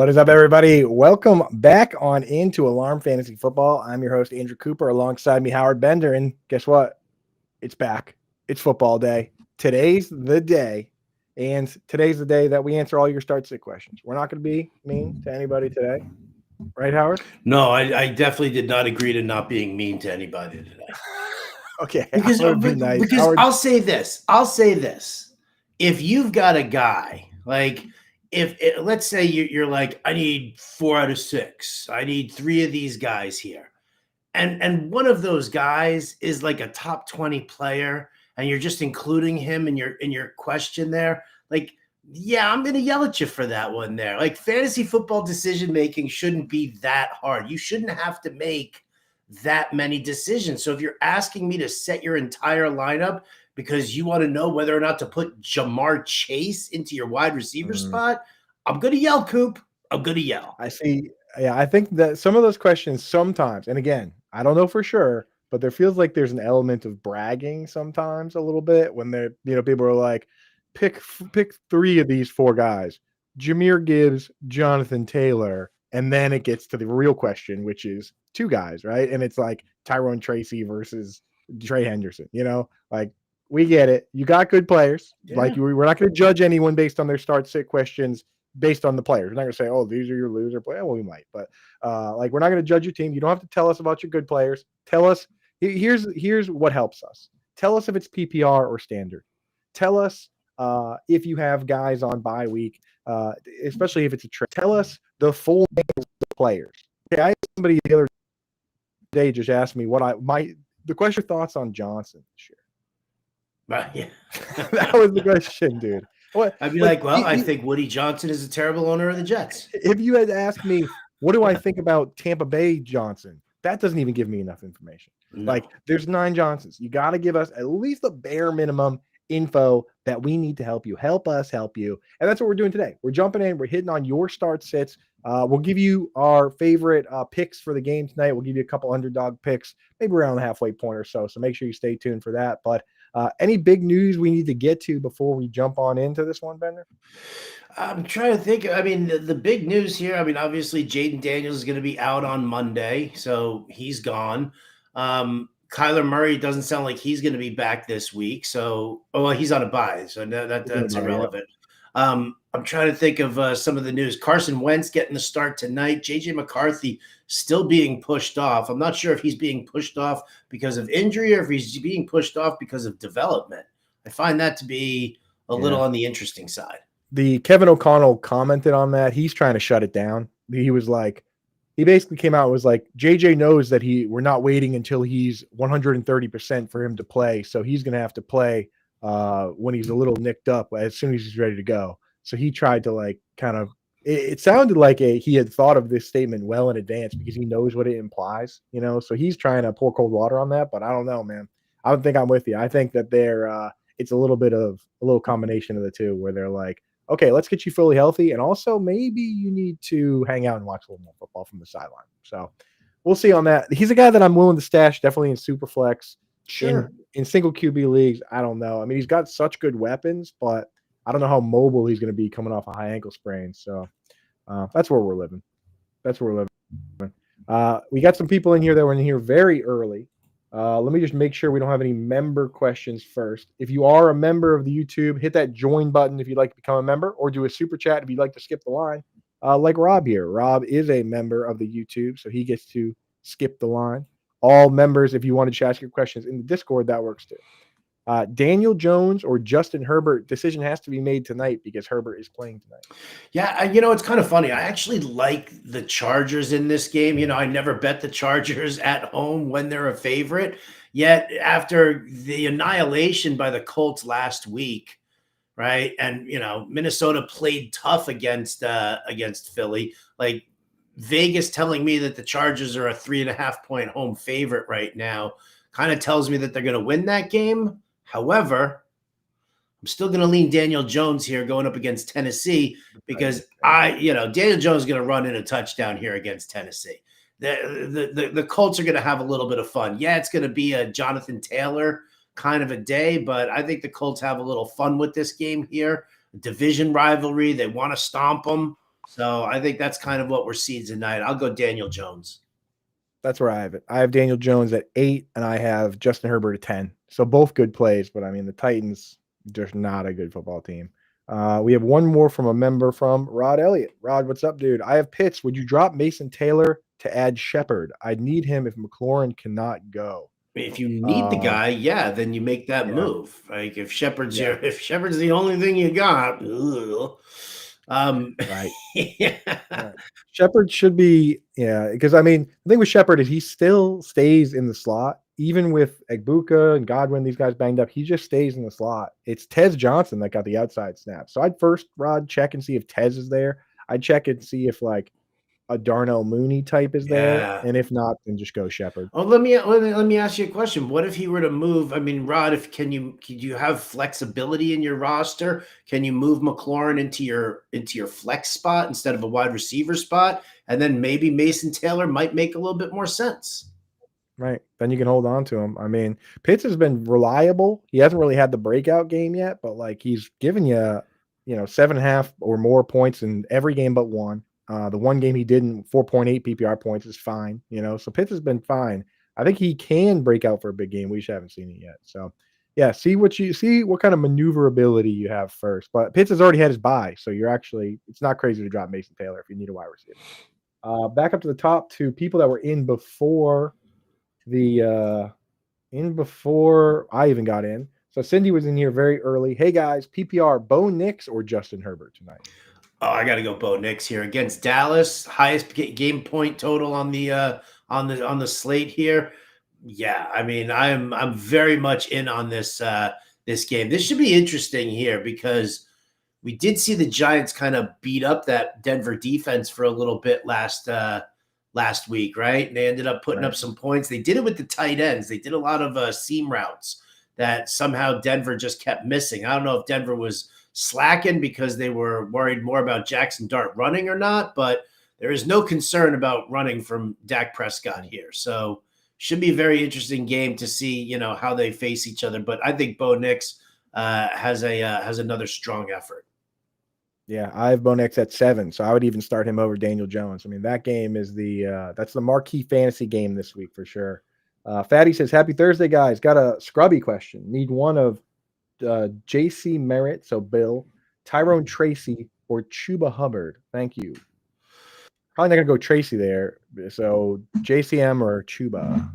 What is up, everybody? Welcome back on into Alarm Fantasy Football. I'm your host, Andrew Cooper. Alongside me, Howard Bender. And guess what? It's back. It's football day. Today's the day. And today's the day that we answer all your start sit questions. We're not going to be mean to anybody today. Right, Howard? No, I definitely did not agree to not being mean to anybody today. Okay. Because nice. Howard, I'll say this. If you've got a guy, like let's say you're like, I need 4 out of 6. I need 3 of these guys here. And one of those guys is like a top 20 player, and you're just including him in your question there. Like, yeah, I'm going to yell at you for that one there. Like, fantasy football decision making shouldn't be that hard. You shouldn't have to make that many decisions. So if you're asking me to set your entire lineup because you want to know whether or not to put Jamar Chase into your wide receiver spot, I'm going to yell, Coop. I'm going to yell. I see. Yeah, I think that some of those questions sometimes, and again, I don't know for sure, but there feels like there's an element of bragging sometimes a little bit when they're, people are like, pick 3 of these 4 guys, Jahmyr Gibbs, Jonathan Taylor, and then it gets to the real question, which is 2 guys, right? And it's like Tyrone Tracy versus Trey Henderson, like we get it. You got good players. Yeah. Like we're not going to judge anyone based on their start sit questions based on the players. We're not going to say, oh, these are your loser players. Well, we might, but like we're not going to judge your team. You don't have to tell us about your good players. Tell us, here's what helps us. Tell us if it's PPR or standard. Tell us if you have guys on bye week, especially if it's a trade. Tell us the full names of the players. Okay, I had somebody the other day just asked me the question, thoughts on Johnson this year. Yeah. That was the question, dude. What, I'd be like, I think Woody Johnson is a terrible owner of the Jets. If you had asked me, what do I think about Tampa Bay Johnson? That doesn't even give me enough information. No. Like, there's 9 Johnsons. You got to give us at least the bare minimum info that we need to help you. Help us help you. And that's what we're doing today. We're jumping in. We're hitting on your start sits. We'll give you our favorite picks for the game tonight. We'll give you a couple underdog picks, maybe around the halfway point or so. So make sure you stay tuned for that. But any big news we need to get to before we jump on into this one, Bender? I'm trying to think. I mean, the big news here, obviously Jaden Daniels is going to be out on Monday, so he's gone. Kyler Murray doesn't sound like he's going to be back this week. So, he's on a bye, so that's irrelevant. I'm trying to think of some of the news. Carson Wentz getting the start tonight. J.J. McCarthy still being pushed off. I'm not sure if he's being pushed off because of injury or if he's being pushed off because of development. I find that to be a little on the interesting side. The Kevin O'Connell commented on that. He's trying to shut it down. He was like, he basically came out and was like, JJ knows that we're not waiting until he's 130% for him to play. So he's going to have to play when he's a little nicked up as soon as he's ready to go. So he tried to it sounded like he had thought of this statement well in advance because he knows what it implies, so he's trying to pour cold water on that, but I don't know, man. I don't think I'm with you. I think that it's a little combination of the two where they're like, okay, let's get you fully healthy. And also maybe you need to hang out and watch a little more football from the sideline. So we'll see on that. He's a guy that I'm willing to stash definitely in super flex. Sure. In single QB leagues, I don't know. I mean, he's got such good weapons, but I don't know how mobile he's going to be coming off a high ankle sprain. So that's where we're living. We got some people in here that were in here very early. Let me just make sure we don't have any member questions first. If you are a member of the YouTube, hit that join button if you'd like to become a member, or do a super chat if you'd like to skip the line. Like Rob here. Rob is a member of the YouTube, so he gets to skip the line. All members, if you want to ask your questions in the Discord, that works too. Daniel Jones or Justin Herbert, decision has to be made tonight because Herbert is playing tonight. Yeah, it's kind of funny. I actually like the Chargers in this game. I never bet the Chargers at home when they're a favorite. Yet after the annihilation by the Colts last week, right? And Minnesota played tough against Philly. Like Vegas telling me that the Chargers are a 3.5 point home favorite right now kind of tells me that they're going to win that game. However, I'm still going to lean Daniel Jones here going up against Tennessee because Daniel Jones is going to run in a touchdown here against Tennessee. The Colts are going to have a little bit of fun. Yeah, it's going to be a Jonathan Taylor kind of a day, but I think the Colts have a little fun with this game here. Division rivalry. They want to stomp them. So I think that's kind of what we're seeing tonight. I'll go Daniel Jones. That's where I have it. I have Daniel Jones at 8, and I have Justin Herbert at 10. So both good plays, but I mean the Titans just not a good football team. We have one more from a member from Rod Elliott. Rod, what's up, dude? I have Pitts. Would you drop Mason Taylor to add Shepard? I'd need him if McLaurin cannot go. If you need the guy, yeah, then you make that move. Like if Shepard's the only thing you got, right. Yeah. Right. Shepard should be, because I mean, the thing with Shepard is he still stays in the slot, even with Egbuka and Godwin, these guys banged up. He just stays in the slot. It's Tez Johnson that got the outside snap. So I'd first, Rod, check and see if Tez is there. I'd check and see if like a Darnell Mooney type is there, and if not, then just go Shepard. Oh, let me ask you a question. What if he were to move? I mean, Rod, can you have flexibility in your roster? Can you move McLaurin into your flex spot instead of a wide receiver spot, and then maybe Mason Taylor might make a little bit more sense? Right. Then you can hold on to him. I mean, Pitts has been reliable. He hasn't really had the breakout game yet, but like he's given you, 7.5 or more points in every game but one. The one game he didn't, 4.8 PPR points is fine, So Pitts has been fine. I think he can break out for a big game. We just haven't seen it yet. So yeah, see what kind of maneuverability you have first. But Pitts has already had his bye, so it's not crazy to drop Mason Taylor if you need a wide receiver. Back up to the top to people that were in before before I even got in. So Cindy was in here very early. Hey guys, PPR, Bo Nix or Justin Herbert tonight? Oh, I got to go Bo Nix here against Dallas. Highest game point total on the slate here. Yeah, I mean, I'm very much in on this game. This should be interesting here because we did see the Giants kind of beat up that Denver defense for a little bit last week, right? And they ended up putting up some points. They did it with the tight ends. They did a lot of seam routes that somehow Denver just kept missing. I don't know if Denver was slacking because they were worried more about Jackson Dart running or not, but there is no concern about running from Dak Prescott here. So should be a very interesting game to see, how they face each other. But I think Bo Nix has another strong effort. Yeah, I have Bo Nix at 7, so I would even start him over Daniel Jones. I mean, that game is that's the marquee fantasy game this week for sure. Fatty says, "Happy Thursday, guys. Got a scrubby question. Need one of J.C. Merritt, so Bill, Tyrone Tracy, or Chuba Hubbard. Thank you." Probably not gonna go Tracy there. So JCM or Chuba?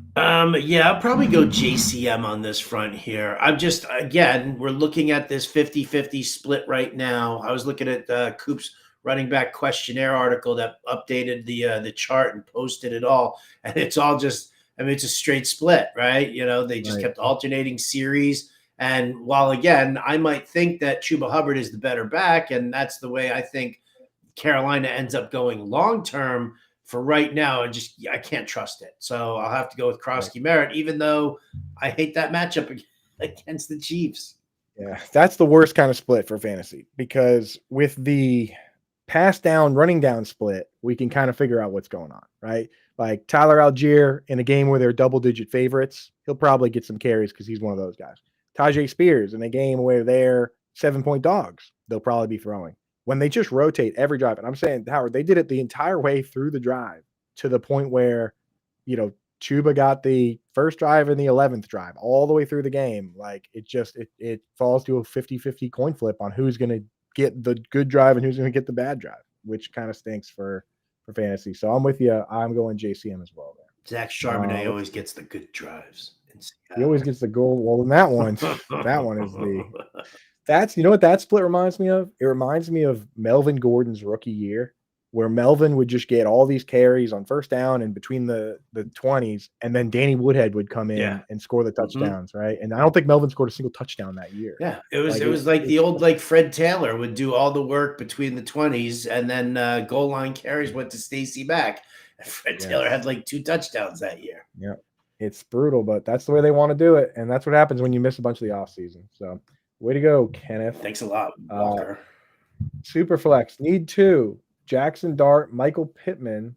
Yeah, I'll probably go JCM on this front here. We're looking at this 50-50 split right now. I was looking at Coop's running back questionnaire article that updated the chart and posted it all. And it's all just, it's a straight split, right? They just kept alternating series. And while, again, I might think that Chuba Hubbard is the better back, and that's the way I think Carolina ends up going long-term, for right now, I can't trust it. So I'll have to go with Krosky Merritt, even though I hate that matchup against the Chiefs. Yeah, that's the worst kind of split for fantasy because with the pass down, running down split, we can kind of figure out what's going on, right? Like Tyler Algier in a game where they're double-digit favorites, he'll probably get some carries because he's one of those guys. Tajay Spears in a game where they're 7-point dogs, they'll probably be throwing. When they just rotate every drive, and I'm saying, Howard, they did it the entire way through the drive to the point where, Chuba got the first drive and the 11th drive all the way through the game. Like it falls to a 50-50 coin flip on who's going to get the good drive and who's going to get the bad drive, which kind of stinks for fantasy. So I'm with you. I'm going JCM as well there. Zach Charbonnet always gets the good drives. He always gets the goal. Well, in that one is that's, what that split reminds me of? It reminds me of Melvin Gordon's rookie year, where Melvin would just get all these carries on first down and between the 20s, and then Danny Woodhead would come in and score the touchdowns, right? And I don't think Melvin scored a single touchdown that year. Yeah, it was like the old Fred Taylor would do all the work between the 20s, and then goal line carries went to Stacey Mack. And Fred Taylor had 2 touchdowns that year. Yeah, it's brutal, but that's the way they want to do it, and that's what happens when you miss a bunch of the offseason. So way to go, Kenneth. Thanks a lot, Walker. Superflex, need 2. Jackson Dart, Michael Pittman,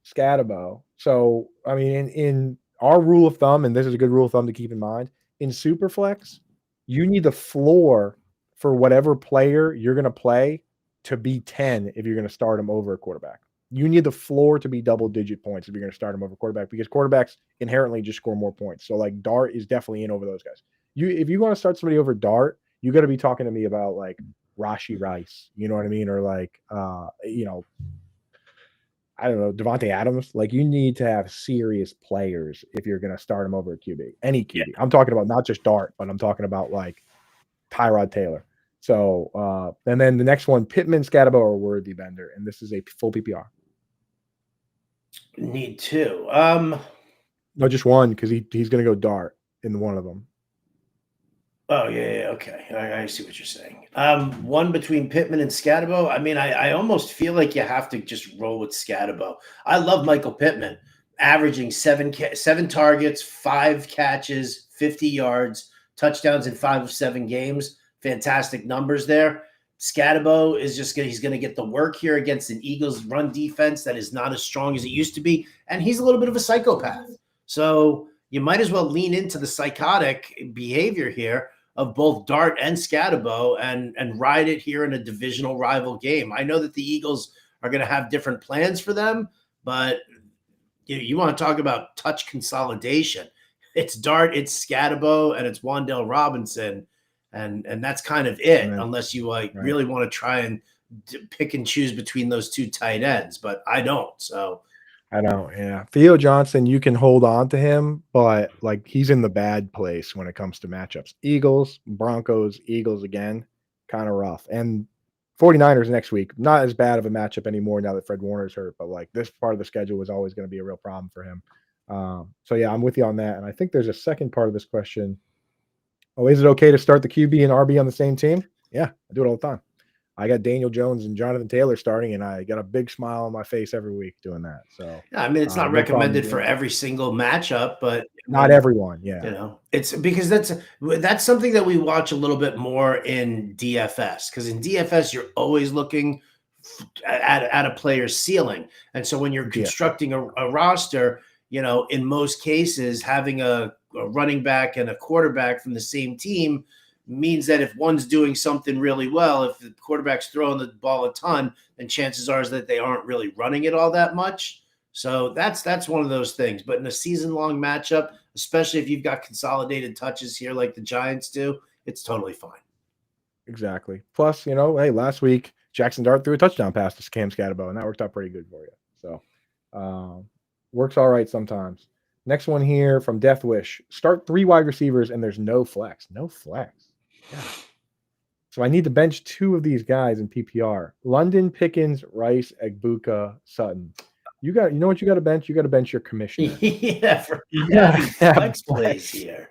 Scatabo. So, I mean, in our rule of thumb, and this is a good rule of thumb to keep in mind, in Superflex, you need the floor for whatever player you're going to play to be 10 if you're going to start him over a quarterback. You need the floor to be double-digit points if you're going to start him over quarterback, because quarterbacks inherently just score more points. So like Dart is definitely in over those guys. If you want to start somebody over Dart, you got to be talking to me about like Rashee Rice, you know what I mean, or like I don't know, Devontae Adams. Like you need to have serious players if you're going to start him over a QB, any QB. Yeah. I'm talking about not just Dart, but I'm talking about like Tyrod Taylor. So, and then the next one, Pittman, Scatabo, or Worthy Bender, and this is a full PPR. Need two. No, just one, because he's going to go Dart in one of them. Oh yeah, okay. I see what you're saying. One between Pittman and Scatabo. I mean, I almost feel like you have to just roll with Scatabo. I love Michael Pittman, averaging seven targets, 5 catches, 50 yards, touchdowns in 5 of 7 games. Fantastic numbers there. Scatabo is he's going to get the work here against an Eagles run defense that is not as strong as it used to be, and he's a little bit of a psychopath. So you might as well lean into the psychotic behavior here of both Dart and Scatabo and ride it here in a divisional rival game. I know that the Eagles are going to have different plans for them, but you want to talk about touch consolidation. It's Dart, it's Scatabo, and it's Wan'Dale Robinson. And that's kind of it, unless you really want to try and pick and choose between those 2 tight ends. But I don't. So I don't. Yeah, Theo Johnson, you can hold on to him, but like he's in the bad place when it comes to matchups. Eagles, Broncos, Eagles again, kind of rough. And 49ers next week, not as bad of a matchup anymore now that Fred Warner's hurt. But like this part of the schedule was always going to be a real problem for him. So yeah, I'm with you on that. And I think there's a second part of this question. Oh, is it okay to start the QB and RB on the same team? Yeah, I do it all the time. I got Daniel Jones and Jonathan Taylor starting, and I got a big smile on my face every week doing that. So yeah, I mean, it's not recommended for every single matchup, but not everyone. Yeah, you know, it's because that's something that we watch a little bit more in DFS, because in DFS you're always looking at a player's ceiling, and so when you're constructing a roster, you know, in most cases having a running back and a quarterback from the same team means that if one's doing something really well, if the quarterback's throwing the ball a ton, then chances are that they aren't really running it all that much. So that's one of those things. But in a season-long matchup, especially if you've got consolidated touches here like the Giants do, it's totally fine. Exactly. Plus, you know, hey, last week Jackson Dart threw a touchdown pass to Cam Scatabo, and that worked out pretty good for you. So works all right sometimes. Next one here from Death Wish. Start 3 wide receivers, and there's no flex. No flex. Yeah. So I need to bench 2 of these guys in PPR. London, Pickens, Rice, Egbuka, Sutton. You know what you got to bench? You got to bench your commissioner. Yeah, flex plays here.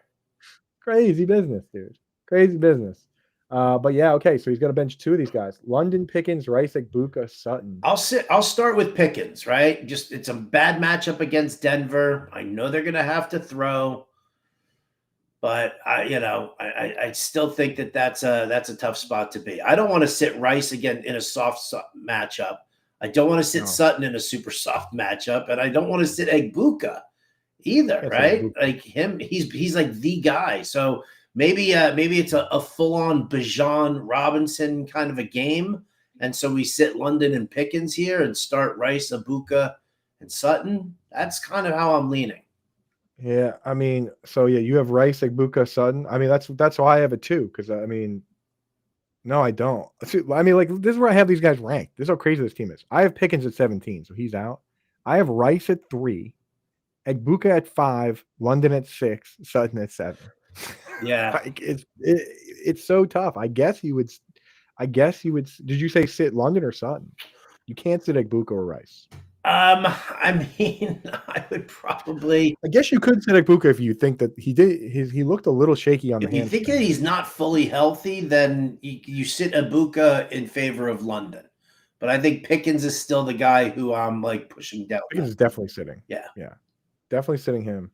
Crazy business, dude. Crazy business. But yeah, okay. So he's got to bench 2 of these guys: London, Pickens, Rice, Egbuka, Sutton. I'll start with Pickens, right? Just it's a bad matchup against Denver. I know they're gonna have to throw, but I still think that's a tough spot to be. I don't want to sit Rice again in a soft matchup. I don't want to sit Sutton in a super soft matchup, and I don't want to sit Egbuka either, right? Like him, he's like the guy. So maybe it's a full-on Bijan Robinson kind of a game, and so we sit London and Pickens here and start Rice, Egbuka, and Sutton. That's kind of how I'm leaning. Yeah, I mean, so yeah, you have Rice, Egbuka, Sutton. I mean, that's why I have it too, because I mean, no, I don't. I mean, like this is where I have these guys ranked. This is how crazy this team is. I have Pickens at 17, so he's out. I have Rice at 3, Egbuka at 5, London at 6, Sutton at 7. Yeah, like it's so tough. I guess you would. Did you say sit London or Sutton? You can't sit Egbuka or Rice. I mean, I would probably. I guess you could sit Egbuka if you think that he looked a little shaky on the hand. If you think that he's not fully healthy, then you sit Egbuka in favor of London. But I think Pickens is still the guy who I'm like pushing down. Pickens is definitely sitting. Yeah, definitely sitting him.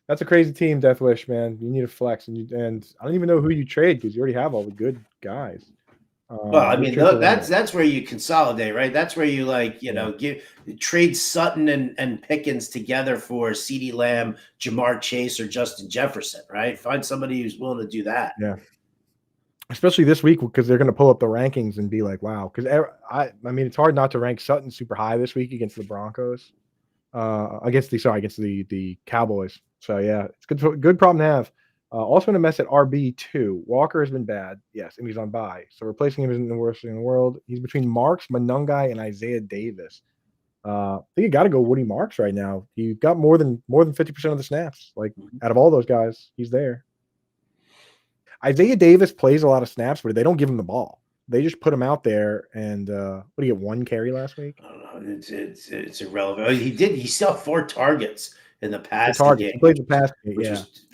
That's a crazy team, Death Wish, man. You need a flex, and I don't even know who you trade because you already have all the good guys. Well, I mean, that's where you consolidate, right? That's where you trade Sutton and Pickens together for CeeDee Lamb, Jamar Chase, or Justin Jefferson, right? Find somebody who's willing to do that. Yeah. especially this week because they're going to pull up the rankings and be like, wow. Because I mean, it's hard not to rank Sutton super high this week against the Broncos, against the Cowboys. So yeah, it's good problem to have. Also in a mess at RB2. Walker has been bad, yes, and he's on bye. So replacing him isn't the worst thing in the world. He's between Marks, Monungai, and Isaiah Davis. I think you got to go Woody Marks right now. He got more than 50% of the snaps. Like out of all those guys, he's there. Isaiah Davis plays a lot of snaps, but they don't give him the ball. They just put him out there, and what did he get? 1 carry last week? I don't know. It's irrelevant. He still had 4 targets in the passing target. game. He plays the pass game, which yeah. is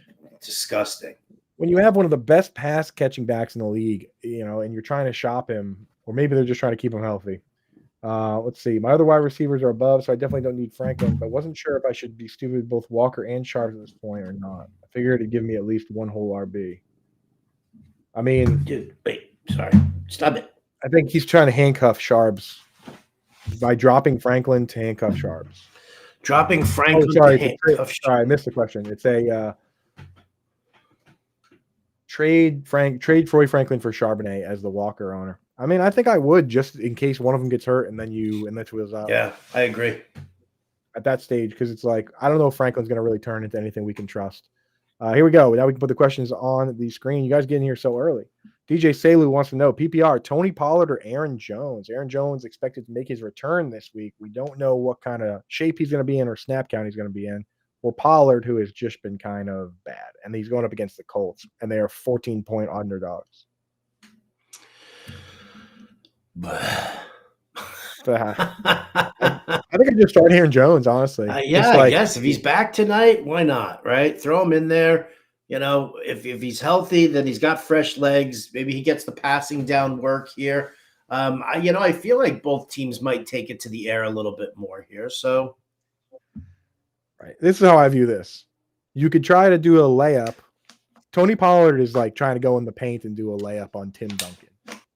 disgusting. When you have one of the best pass catching backs in the league, and you're trying to shop him, or maybe they're just trying to keep him healthy. Let's see. My other wide receivers are above, so I definitely don't need Franklin, but wasn't sure if I should be stupid with both Walker and Sharps at this point or not. I figured it'd give me at least one whole RB. I mean, dude, wait, sorry, stop it. I think he's trying to handcuff Sharps by dropping Franklin to handcuff Sharps. Dropping Franklin sorry, to handcuff Sharps. Sorry, I missed the question. It's a trade Troy Franklin for Charbonnet as the Walker owner. I mean, I think I would just in case one of them gets hurt and that's wheels out. Yeah, I agree. At that stage, because it's like I don't know if Franklin's going to really turn into anything we can trust. Here we go. Now we can put the questions on the screen. You guys getting here so early. DJ Salu wants to know PPR, Tony Pollard or Aaron Jones? Aaron Jones expected to make his return this week. We don't know what kind of shape he's going to be in or snap count he's going to be in. Or Pollard, who has just been kind of bad. And he's going up against the Colts, and they are 14-point underdogs. I think I just start Aaron Jones, honestly. Yeah, I guess if he's back tonight, why not? Right, throw him in there. If he's healthy, then he's got fresh legs. Maybe he gets the passing down work here. I feel like both teams might take it to the air a little bit more here. So, right, this is how I view this. You could try to do a layup. Tony Pollard is like trying to go in the paint and do a layup on Tim Duncan.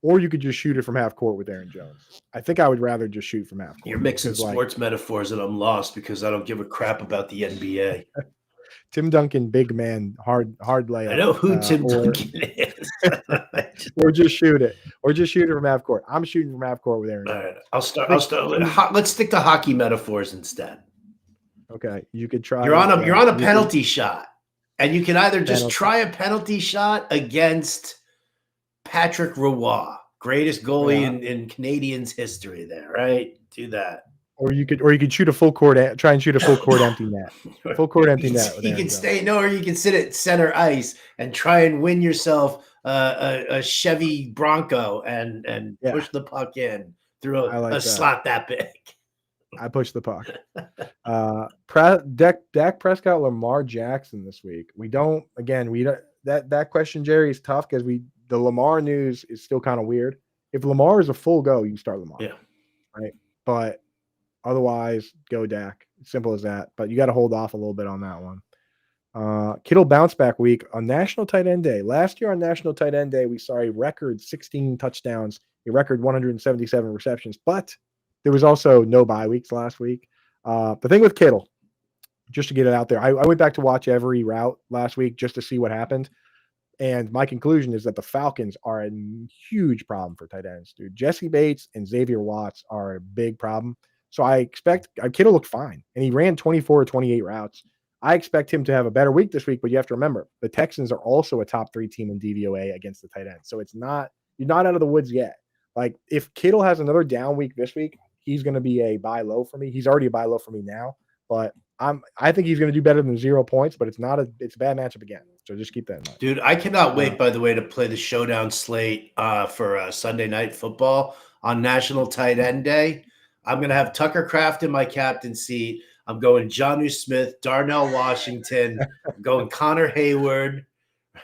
Or you could just shoot it from half court with Aaron Jones. I think I would rather just shoot from half court. You're mixing sports metaphors, and I'm lost because I don't give a crap about the NBA. Tim Duncan, big man, hard layup. I know who Tim Duncan is. Or just shoot it. Or just shoot it from half court. I'm shooting from half court with Aaron Jones. All right, I'll start. Let's stick to hockey metaphors instead. Okay, you could try. You're on a penalty shot, and you can either just try a penalty shot against Patrick Roy, greatest goalie in Canadians history. There, right? Do that. Or you could shoot a full court. Try and shoot a full court empty net. Full court empty net. You can or you can sit at center ice and try and win yourself a Chevy Bronco and push the puck in through a slot that big. I push the puck. Dak Prescott, Lamar Jackson this week. That question, Jerry, is tough because the Lamar news is still kind of weird. If Lamar is a full go, you start Lamar. Yeah. Right. But otherwise, go Dak. Simple as that. But you got to hold off a little bit on that one. Kittle bounce back week on National Tight End Day. Last year on National Tight End Day, we saw a record 16 touchdowns, a record 177 receptions, but there was also no bye weeks last week. The thing with Kittle, just to get it out there, I went back to watch every route last week just to see what happened. And my conclusion is that the Falcons are a huge problem for tight ends, dude. Jesse Bates and Xavier Watts are a big problem. So I expect Kittle looked fine, and he ran 24 or 28 routes. I expect him to have a better week this week, but you have to remember the Texans are also a top 3 team in DVOA against the tight end. So you're not out of the woods yet. Like if Kittle has another down week this week, he's going to be a buy low for me. He's already a buy low for me now, but I think he's going to do better than 0 points, but it's a bad matchup again. So just keep that in mind. Dude, I cannot wait, by the way, to play the showdown slate for Sunday Night Football on National Tight End Day. I'm going to have Tucker Kraft in my captain seat. I'm going Jonnu Smith, Darnell Washington. I'm going Connor Hayward.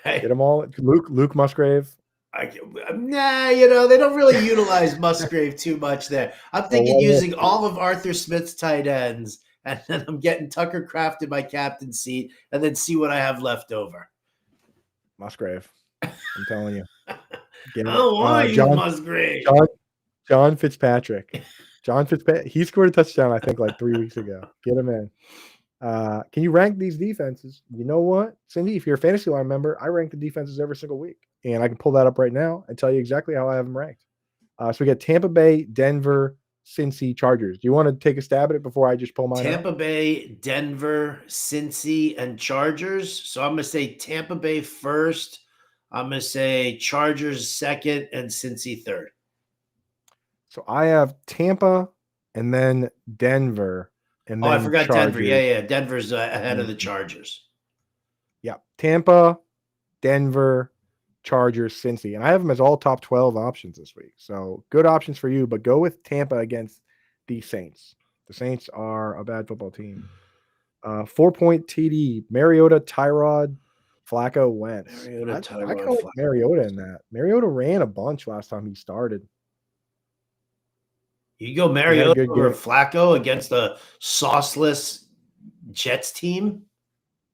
Right? Get them all. Luke Musgrave. They don't really utilize Musgrave too much there. I'm thinking using all of Arthur Smith's tight ends, and then I'm getting Tucker Kraft in my captain seat, and then see what I have left over. Musgrave. I'm telling you. I don't want to use Musgrave. John Fitzpatrick. He scored a touchdown, I think, like 3 weeks ago. Get him in. Can you rank these defenses? You know what, Cindy? If you're a fantasy line member, I rank the defenses every single week and I can pull that up right now and tell you exactly how I have them ranked. So we got Tampa Bay, Denver, Cincy, Chargers. Do you want to take a stab at it before I just pull mine up? Tampa Bay, Denver, Cincy, and Chargers. So I'm going to say Tampa Bay first. I'm going to say Chargers second and Cincy third. So I have Tampa and then Denver and then I forgot Chargers. Denver. Yeah. Denver's ahead of the Chargers. Yeah. Tampa, Denver, Chargers, Cincy. And I have them as all top 12 options this week. So good options for you, but go with Tampa against the Saints. The Saints are a bad football team. 4-point TD, Mariota, Tyrod, Flacco, Wentz. I kind of like Mariota in that. Mariota ran a bunch last time he started. You go Mariota over Flacco against the sauceless Jets team?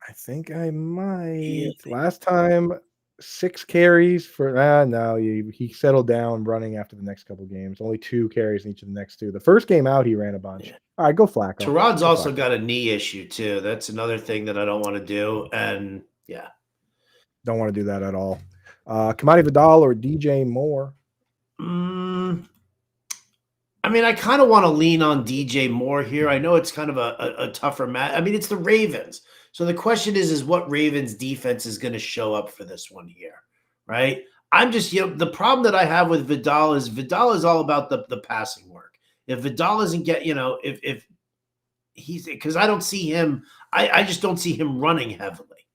I think I might. Last time, 6 carries for no, he settled down running after the next couple games. Only 2 carries in each of the next 2. The first game out, he ran a bunch. Yeah. All right, go Flacco. Tyrod's also got a knee issue too. That's another thing that I don't want to do. And yeah, don't want to do that at all. Kamani Vidal or DJ Moore? I mean, I kind of want to lean on DJ Moore here. I know it's kind of a tougher match. I mean, it's the Ravens. So the question is what Ravens defense is going to show up for this one here, right? I'm just, the problem that I have with Vidal is all about the passing work. If Vidal doesn't get, if he's, because I don't see him, I just don't see him running heavily.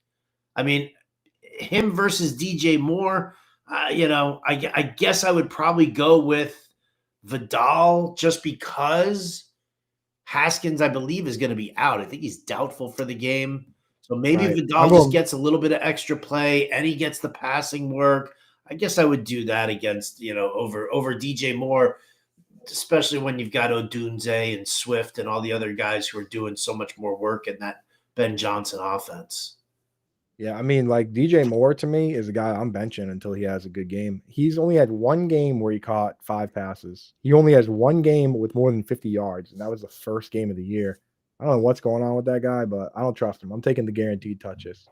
I mean, him versus DJ Moore, I guess I would probably go with Vidal just because Haskins, I believe, is going to be out. I think he's doubtful for the game. So maybe Vidal just gets a little bit of extra play and he gets the passing work. I guess I would do that against, over DJ Moore, especially when you've got Odunze and Swift and all the other guys who are doing so much more work in that Ben Johnson offense. Yeah, I mean, like DJ Moore to me is a guy I'm benching until he has a good game. He's only had 1 game where he caught 5 passes. He only has 1 game with more than 50 yards, and that was the first game of the year. I don't know what's going on with that guy, but I don't trust him. I'm taking the guaranteed touches.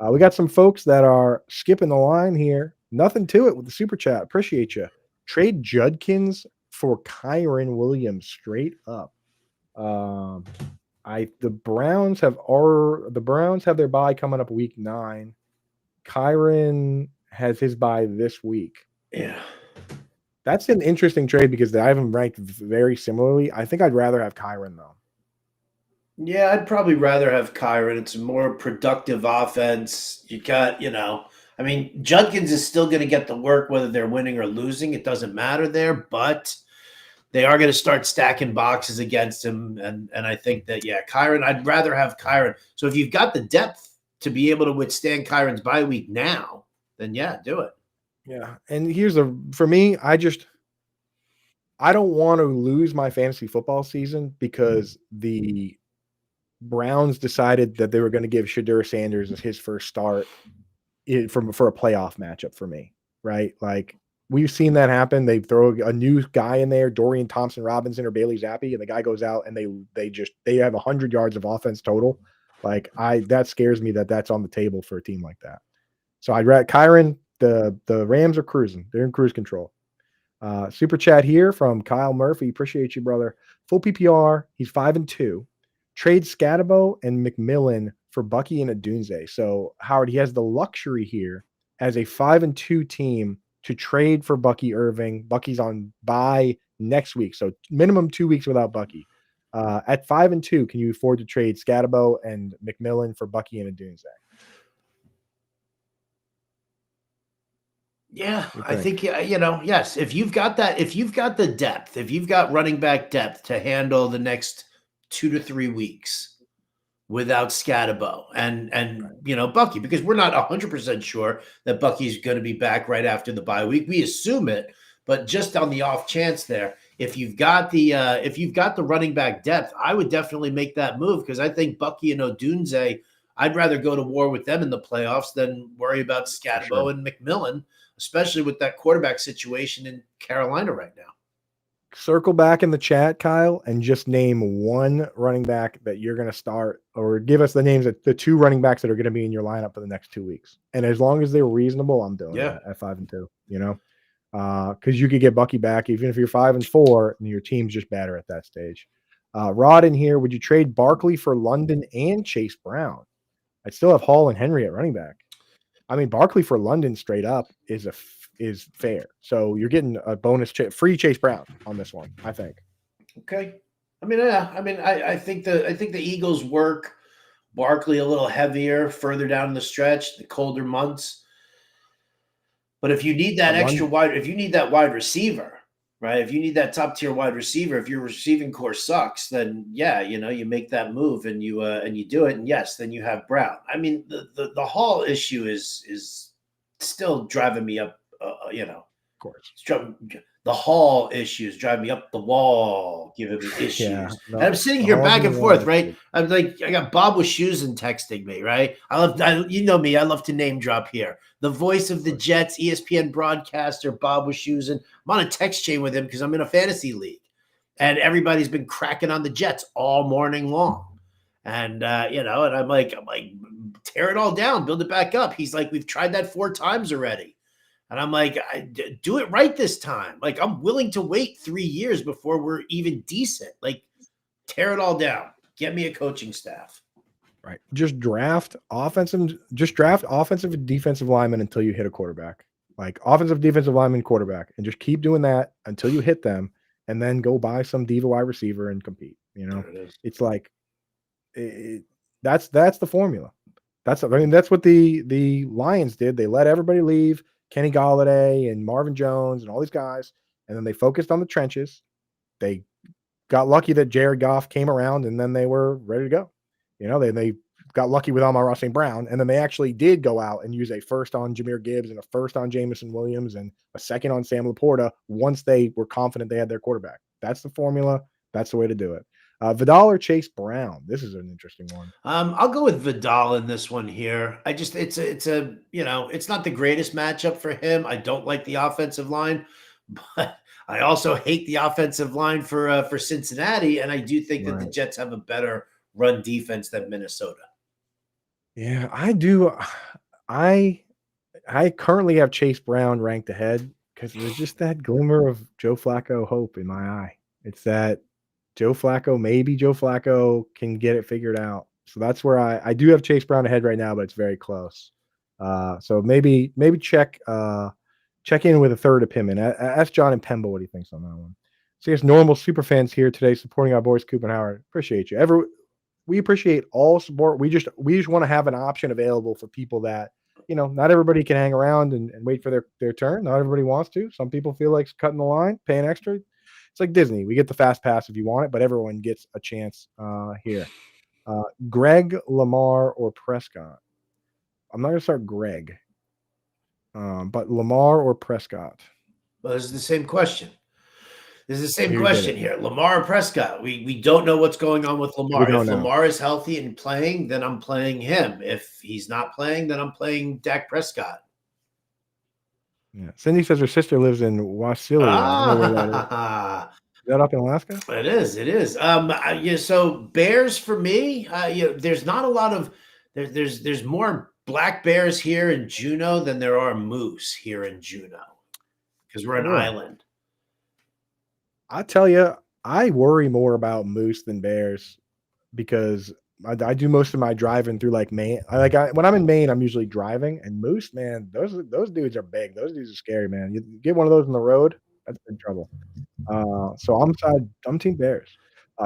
We got some folks that are skipping the line here. Nothing to it with the super chat. Appreciate you. Trade Judkins for Kyren Williams straight up. The Browns have their bye coming up week 9. Kyren has his bye this week. Yeah. That's an interesting trade because I have them ranked very similarly. I think I'd rather have Kyren though. Yeah, I'd probably rather have Kyren. It's a more productive offense. You got, I mean, Judkins is still going to get the work whether they're winning or losing. It doesn't matter there, but they are going to start stacking boxes against him. And I think that, Kyren, I'd rather have Kyren. So if you've got the depth to be able to withstand Kyren's bye week now, then do it. Yeah. And for me, I don't want to lose my fantasy football season because the Browns decided that they were going to give Shedeur Sanders his first start for a playoff matchup for me, right? Like, we've seen that happen. They throw a new guy in there, Dorian Thompson-Robinson or Bailey Zappi, and the guy goes out and they have 100 yards of offense total. Like, that scares me that's on the table for a team like that. So I'd rather Kyren. The Rams are cruising. They're in cruise control. Super chat here from Kyle Murphy. Appreciate you, brother. Full PPR. He's 5-2. Trade Scatabo and McMillan for Bucky and Odunze. So Howard, he has the luxury here as a 5-2 team to trade for Bucky Irving. Bucky's on bye next week, so minimum 2 weeks without Bucky. At 5-2, can you afford to trade Scatabo and McMillan for Bucky and Odunze? Yeah, I think, yes. If you've got the depth, if you've got running back depth to handle the next 2 to 3 weeks without Scatabo and Bucky, because we're not 100% sure that Bucky's going to be back right after the bye week. We assume it, but just on the off chance there, if you've got the running back depth, I would definitely make that move because I think Bucky and Odunze, I'd rather go to war with them in the playoffs than worry about Scatabo and McMillan, especially with that quarterback situation in Carolina right now. circle back in the chat, Kyle, and just name one running back that you're going to start, or give us the names of the 2 running backs that are going to be in your lineup for the next 2 weeks. And as long as they're reasonable, I'm doing that at 5-2, you know, because you could get Bucky back even if you're 5-4 and your team's just better at that stage. Rod in here, would you trade Barkley for London and Chase Brown? I'd still have Hall and Henry at running back. I mean, Barkley for London straight up is fair. So you're getting a bonus free Chase Brown on this one, I think. Okay. I mean, yeah. I mean, I think the Eagles work Barkley a little heavier further down the stretch, the colder months. But if you need that if you need that wide receiver, right? If you need that top tier wide receiver, if your receiving core sucks, then yeah, you know, you make that move and you do it. And yes, then you have Brown. I mean, the Hall issue is still driving me up. You know, of course, the Hall issues drive me up the wall, giving me issues. Yeah, no, and I'm sitting here back and forth, right? I'm like, I got Bob Wischusen texting me, right? You know me, I love to name drop here. The voice of the Jets, ESPN broadcaster, Bob Wischusen. I'm on a text chain with him because I'm in a fantasy league, and everybody's been cracking on the Jets all morning long. And you know, and I'm like, tear it all down, build it back up. He's like, we've tried that 4 times already. And I'm like, do it right this time. Like, I'm willing to wait 3 years before we're even decent. Like, tear it all down. Get me a coaching staff. Right. Just draft offensive and defensive linemen until you hit a quarterback. Like, offensive, defensive lineman, quarterback. And just keep doing that until you hit them. And then go buy some diva wide receiver and compete. You know, it's like, that's the formula. That's what the Lions did. They let everybody leave. Kenny Golladay and Marvin Jones and all these guys, and then they focused on the trenches. They got lucky that Jared Goff came around, and then they were ready to go. You know, they got lucky with Amon-Ra St. Brown, and then they actually did go out and use a first on Jahmyr Gibbs and a first on Jameson Williams and a second on Sam Laporta once they were confident they had their quarterback. That's the formula. That's the way to do it. Vidal or Chase Brown? This is an interesting one. I'll go with Vidal in this one here. It's a you know, it's not the greatest matchup for him. I don't like the offensive line, but I also hate the offensive line for Cincinnati, and I do think that the Jets have a better run defense than Minnesota. Yeah, I do. I currently have Chase Brown ranked ahead because there's just that glimmer of Joe Flacco hope in my eye. It's that maybe Joe Flacco can get it figured out. So that's where I do have Chase Brown ahead right now, but it's very close. So maybe check in with a third opinion. Ask John and Pemba what he thinks on that one. So yes, normal super fans here today supporting our boys Coop and Howard. Appreciate you. We appreciate all support. We just want to have an option available for people that, you know, not everybody can hang around and wait for their turn. Not everybody wants to. Some people feel like cutting the line, paying extra. It's like Disney. We get the fast pass if you want it, but everyone gets a chance here. Greg, Lamar, or Prescott? I'm not going to start Greg, but Lamar or Prescott? Well, this is the same question. Here. Lamar or Prescott? We don't know what's going on with Lamar. If Lamar is healthy and playing, then I'm playing him. If he's not playing, then I'm playing Dak Prescott. Yeah. Cindy says her sister lives in Wasilla. Is that up in Alaska? It is. Yeah. So Bears for me. There's not a lot of there's more black bears here in Juneau than there are moose here in Juneau because we're an island. I tell you, I worry more about moose than bears because I do most of my driving through like Maine. When I'm in Maine, I'm usually driving, and moose, man, those dudes are big. Those dudes are scary, man. You get one of those on the road, that's in trouble. So I'm team Bears.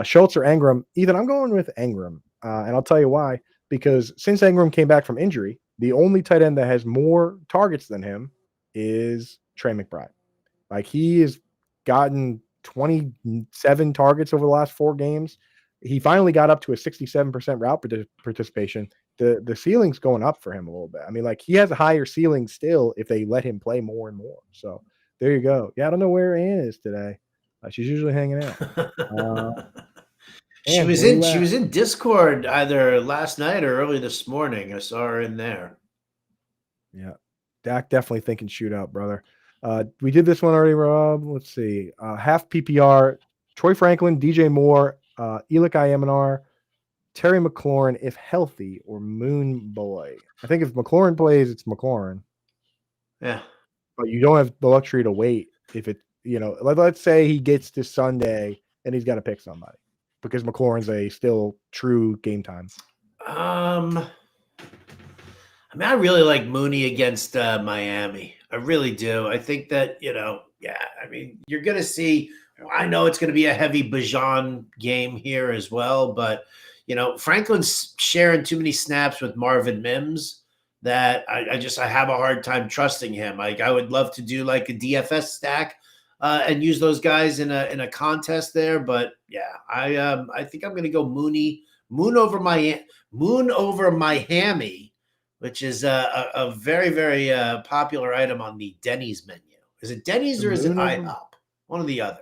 Schultz or Engram? Ethan, I'm going with Engram, and I'll tell you why. Because since Engram came back from injury, the only tight end that has more targets than him is Trey McBride. Like, he has gotten 27 targets over the last 4 games. He finally got up to a 67% route participation. The ceiling's going up for him a little bit. I mean, like, he has a higher ceiling still if they let him play more and more. So there you go. Yeah, I don't know where Ann is today. She's usually hanging out. She was in Discord either last night or early this morning. I saw her in there. Yeah. Dak definitely thinking shootout, brother. We did this one already, Rob. Let's see. Half PPR, Troy Franklin, DJ Moore, Elik Ayeminar, Terry McLaurin, if healthy, or Moon Boy. I think if McLaurin plays, it's McLaurin. Yeah. But you don't have the luxury to wait if it, let's say he gets to Sunday and he's got to pick somebody because McLaurin's a still true game time. I mean, I really like Mooney against Miami. I really do. I think that, I mean, you're going to see, I know it's going to be a heavy Bijan game here as well, but, Franklin's sharing too many snaps with Marvin Mims that I have a hard time trusting him. Like, I would love to do like a DFS stack and use those guys in a contest there. But yeah, I think I'm going to go Moon over Miami, which is a very, very popular item on the Denny's menu. Is it Denny's or is it IHOP? One or the other.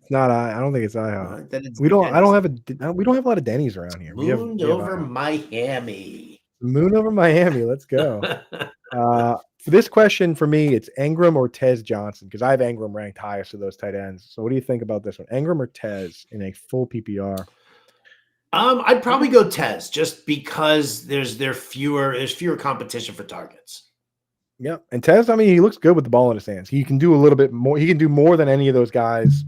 It's not. I don't think it's IHOP. Then it's we don't. Denny's. I don't have a. We don't have a lot of Denny's around here. Moon over Miami. Moon over Miami. Let's go. For this question, for me, it's Engram or Tez Johnson because I have Engram ranked highest of those tight ends. So what do you think about this one? Engram or Tez in a full PPR? I'd probably go Tez just because there's fewer competition for targets. Yeah, and Tez, I mean, he looks good with the ball in his hands. He can do a little bit more. He can do more than any of those guys.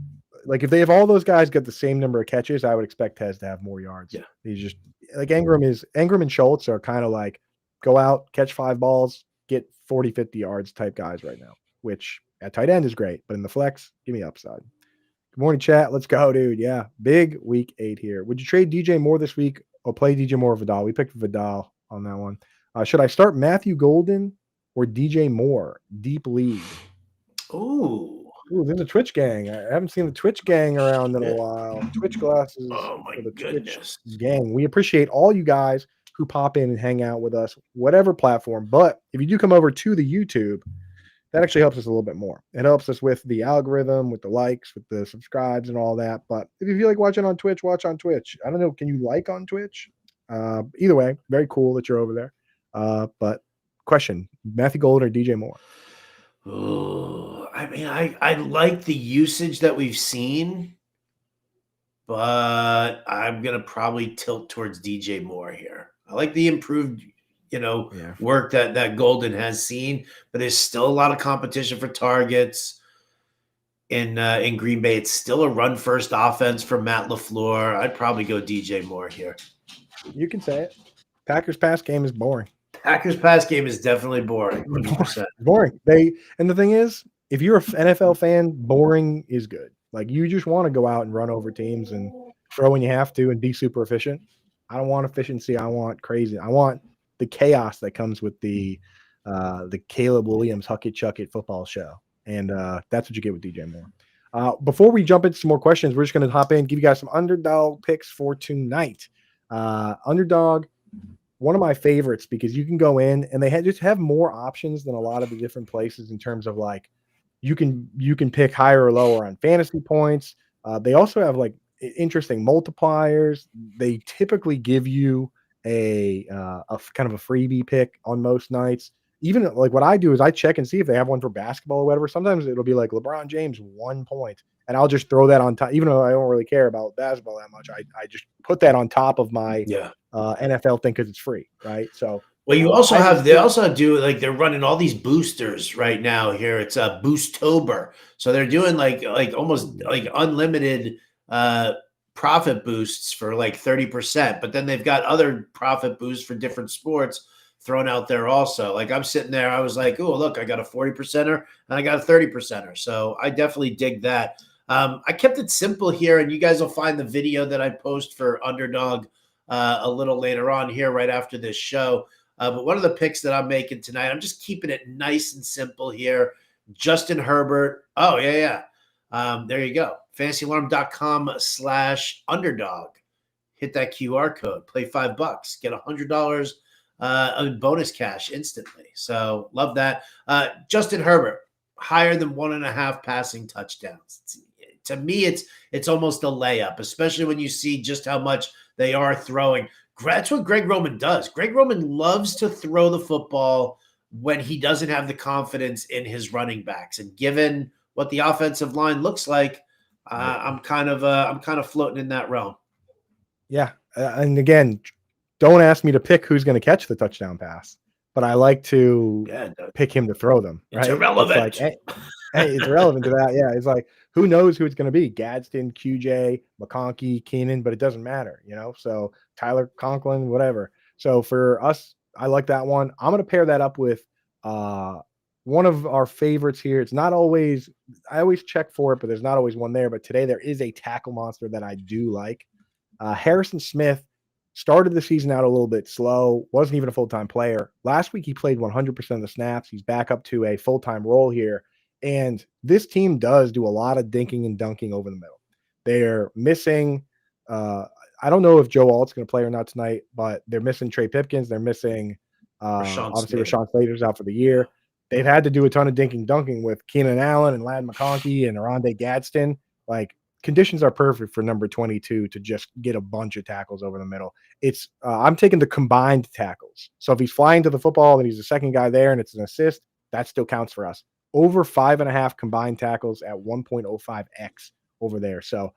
Like if all those guys get the same number of catches, I would expect Tez to have more yards. Yeah, he's just like Engram and Schultz are kind of like go out, catch 5 balls, get 40, 50 yards type guys right now, which at tight end is great, but in the flex, give me upside. Good morning, chat. Let's go, dude. Yeah, big week 8 here. Would you trade DJ Moore this week or play DJ Moore or Vidal? We picked Vidal on that one. Should I start Matthew Golden or DJ Moore? Deep league. Ooh, there's a Twitch gang. I haven't seen the Twitch gang around in a while. Twitch glasses. Oh my goodness. Twitch gang. We appreciate all you guys who pop in and hang out with us, whatever platform. But if you do come over to the YouTube, that actually helps us a little bit more. It helps us with the algorithm, with the likes, with the subscribes and all that. But if you feel like watching on Twitch, watch on Twitch. I don't know. Can you like on Twitch? Either way, very cool that you're over there. But question, Matthew Golden or DJ Moore? Oh, I mean, I like the usage that we've seen, but I'm going to probably tilt towards DJ Moore here. I like the improved, work that Golden has seen, but there's still a lot of competition for targets in Green Bay. It's still a run-first offense for Matt LaFleur. I'd probably go DJ Moore here. You can say it. Packers pass game is boring. Packers pass game is definitely boring. 100%. Boring. And the thing is, if you're an NFL fan, boring is good. Like you just want to go out and run over teams and throw when you have to and be super efficient. I don't want efficiency. I want crazy. I want the chaos that comes with the Caleb Williams Huck It Chuck It football show. And that's what you get with DJ Moore. Before we jump into some more questions, we're just going to hop in, give you guys some underdog picks for tonight. Underdog, one of my favorites because you can go in and they just have more options than a lot of the different places in terms of like you can pick higher or lower on fantasy points. They also have like interesting multipliers. They typically give you a kind of a freebie pick on most nights. Even like what I do is I check and see if they have one for basketball or whatever. Sometimes it'll be like LeBron James 1 point, and I'll just throw that on top. Even though I don't really care about basketball that much, I just put that on top of my NFL thing because it's free, right? So well, you also they also do like they're running all these boosters right now here. It's a Boostober, so they're doing like almost like unlimited profit boosts for like 30%, but then they've got other profit boosts for different sports thrown out there also. Like I'm sitting there, I was like, oh, look, I got a 40%er and I got a 30%er. So I definitely dig that. I kept it simple here, and you guys will find the video that I post for Underdog a little later on here right after this show. But one of the picks that I'm making tonight, I'm just keeping it nice and simple here. Justin Herbert. Oh, yeah. There you go. FantasyAlarm.com/underdog. Hit that QR code. Play $5. Get $100 bonus cash instantly. So love that. Justin Herbert, higher than 1.5 passing touchdowns. To me, it's almost a layup, especially when you see just how much they are throwing. That's what Greg Roman does. Greg Roman loves to throw the football when he doesn't have the confidence in his running backs. And given what the offensive line looks like, Right. I'm kind of floating in that realm. Yeah, and again, don't ask me to pick who's going to catch the touchdown pass, but I like to pick him to throw them. It's Right? irrelevant. It's like, hey, it's relevant to that. Yeah, it's like who knows who it's going to be? Gadsden, QJ, McConkey, Keenan, but it doesn't matter, So Tyler Conklin, whatever. So for us, I like that one. I'm going to pair that up with one of our favorites here. It's not always. I always check for it, but there's not always one there. But today there is a tackle monster that I do like. Harrison Smith started the season out a little bit slow, wasn't even a full-time player. Last week, he played 100% of the snaps. He's back up to a full-time role here. And this team does do a lot of dinking and dunking over the middle. They're missing I don't know if Joe Alt's going to play or not tonight, but they're missing Trey Pipkins. They're missing obviously Rashawn Slater's out for the year. They've had to do a ton of dinking dunking with Keenan Allen and Ladd McConkey and Aronde Gadsden. Like, conditions are perfect for number 22 to just get a bunch of tackles over the middle. It's I'm taking the combined tackles. So if he's flying to the football and he's the second guy there and it's an assist, that still counts for us. Over 5.5 combined tackles at 1.05x over there. So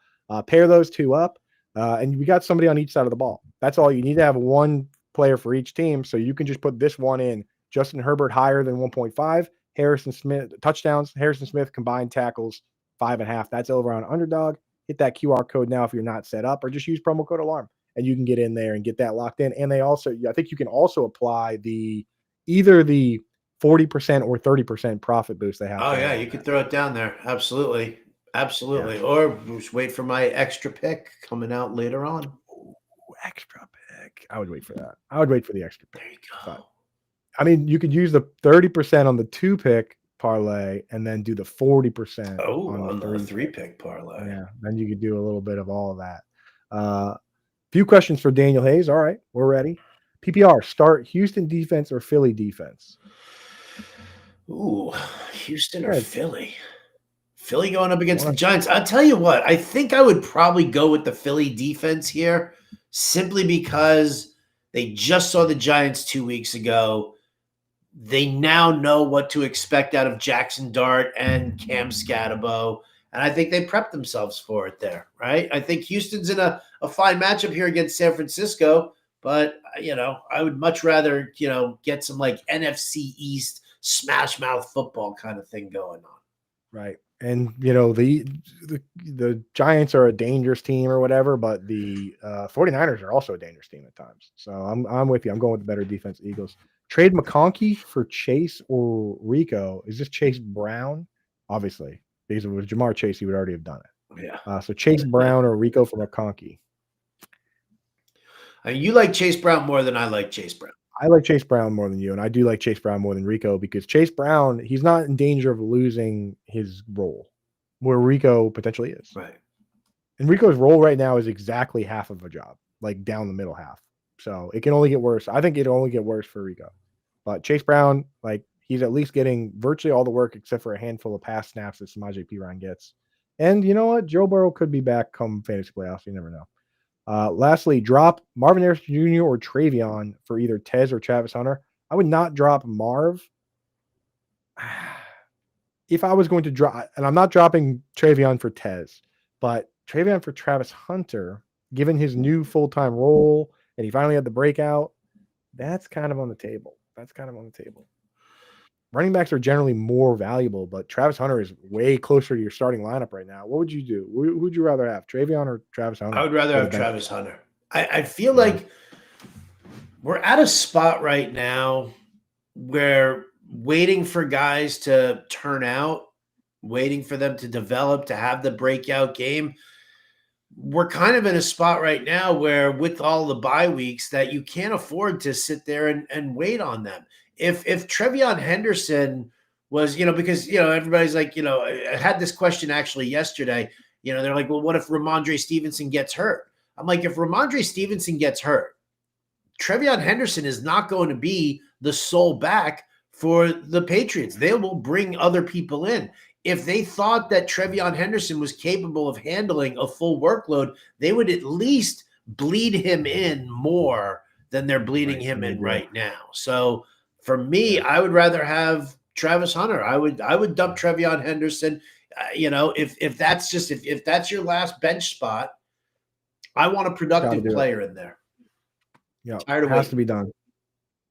pair those two up, and we got somebody on each side of the ball. That's all you need to have, one player for each team. So you can just put this one in. Justin Herbert higher than 1.5. Harrison Smith touchdowns. Harrison Smith combined tackles 5.5. That's over on Underdog. Hit that QR code now if you're not set up, or just use promo code ALARM and you can get in there and get that locked in. And they also, I think you can also apply either the 40% or 30% profit boost they have. Oh yeah, you could throw it down there. Absolutely. Yeah. Or just wait for my extra pick coming out later on. Ooh, extra pick. I would wait for that. I would wait for the extra pick. There you go. But, I mean, you could use the 30% on the 2-pick parlay and then do the 40% on the 3-pick parlay. Yeah, then you could do a little bit of all of that. Few questions for Daniel Hayes. All right, we're ready. PPR, start Houston defense or Philly defense? Ooh, Houston or Philly? Philly going up against the Giants. I'll tell you what, I think I would probably go with the Philly defense here, simply because they just saw the Giants 2 weeks ago. They now know what to expect out of Jackson Dart and Cam Scatterbo, and I think they prepped themselves for it there, right? I think Houston's in a fine matchup here against San Francisco, but, I would much rather, get some like NFC East smash mouth football kind of thing going on. Right. And, the Giants are a dangerous team or whatever, but the 49ers are also a dangerous team at times. So I'm with you. I'm going with the better defense, Eagles. Trade McConkey for Chase or Rico. Is this Chase Brown? Obviously, because if it was Jamar Chase, he would already have done it. Yeah. So Chase Brown or Rico for McConkey. You like Chase Brown more than I like Chase Brown. I like Chase Brown more than you, and I do like Chase Brown more than Rico, because Chase Brown, he's not in danger of losing his role, where Rico potentially is. Right. And Rico's role right now is exactly half of a job, like down the middle half. So it can only get worse. I think it'll only get worse for Rico. But Chase Brown, he's at least getting virtually all the work except for a handful of pass snaps that Samaje Perine gets. And you know what? Joe Burrow could be back come fantasy playoffs. You never know. Lastly, drop Marvin Harrison Jr. or Travion for either Tez or Travis Hunter. I would not drop Marv. If I was going to drop, and I'm not dropping Travion for Tez, but Travion for Travis Hunter, given his new full-time role, and he finally had the breakout, that's kind of on the table. Running backs are generally more valuable, but Travis Hunter is way closer to your starting lineup right now. What would you do? Who would you rather have, Travion or Travis Hunter? I would rather have Travis Hunter. I feel like we're at a spot right now where waiting for guys to turn out, waiting for them to develop, to have the breakout game. We're kind of in a spot right now where, with all the bye weeks, that you can't afford to sit there and wait on them. If Trevion Henderson was, because, everybody's like, I had this question actually yesterday, they're like, well, what if Ramondre Stevenson gets hurt? I'm like, if Ramondre Stevenson gets hurt, Trevion Henderson is not going to be the sole back for the Patriots. They will bring other people in. If they thought that Trevion Henderson was capable of handling a full workload, they would at least bleed him in more than they're bleeding him in right now. So For me, I would rather have Travis Hunter. I would dump Trevion Henderson. If that's just if that's your last bench spot, I want a productive player in there. Yeah, tired of it has waiting. to be done.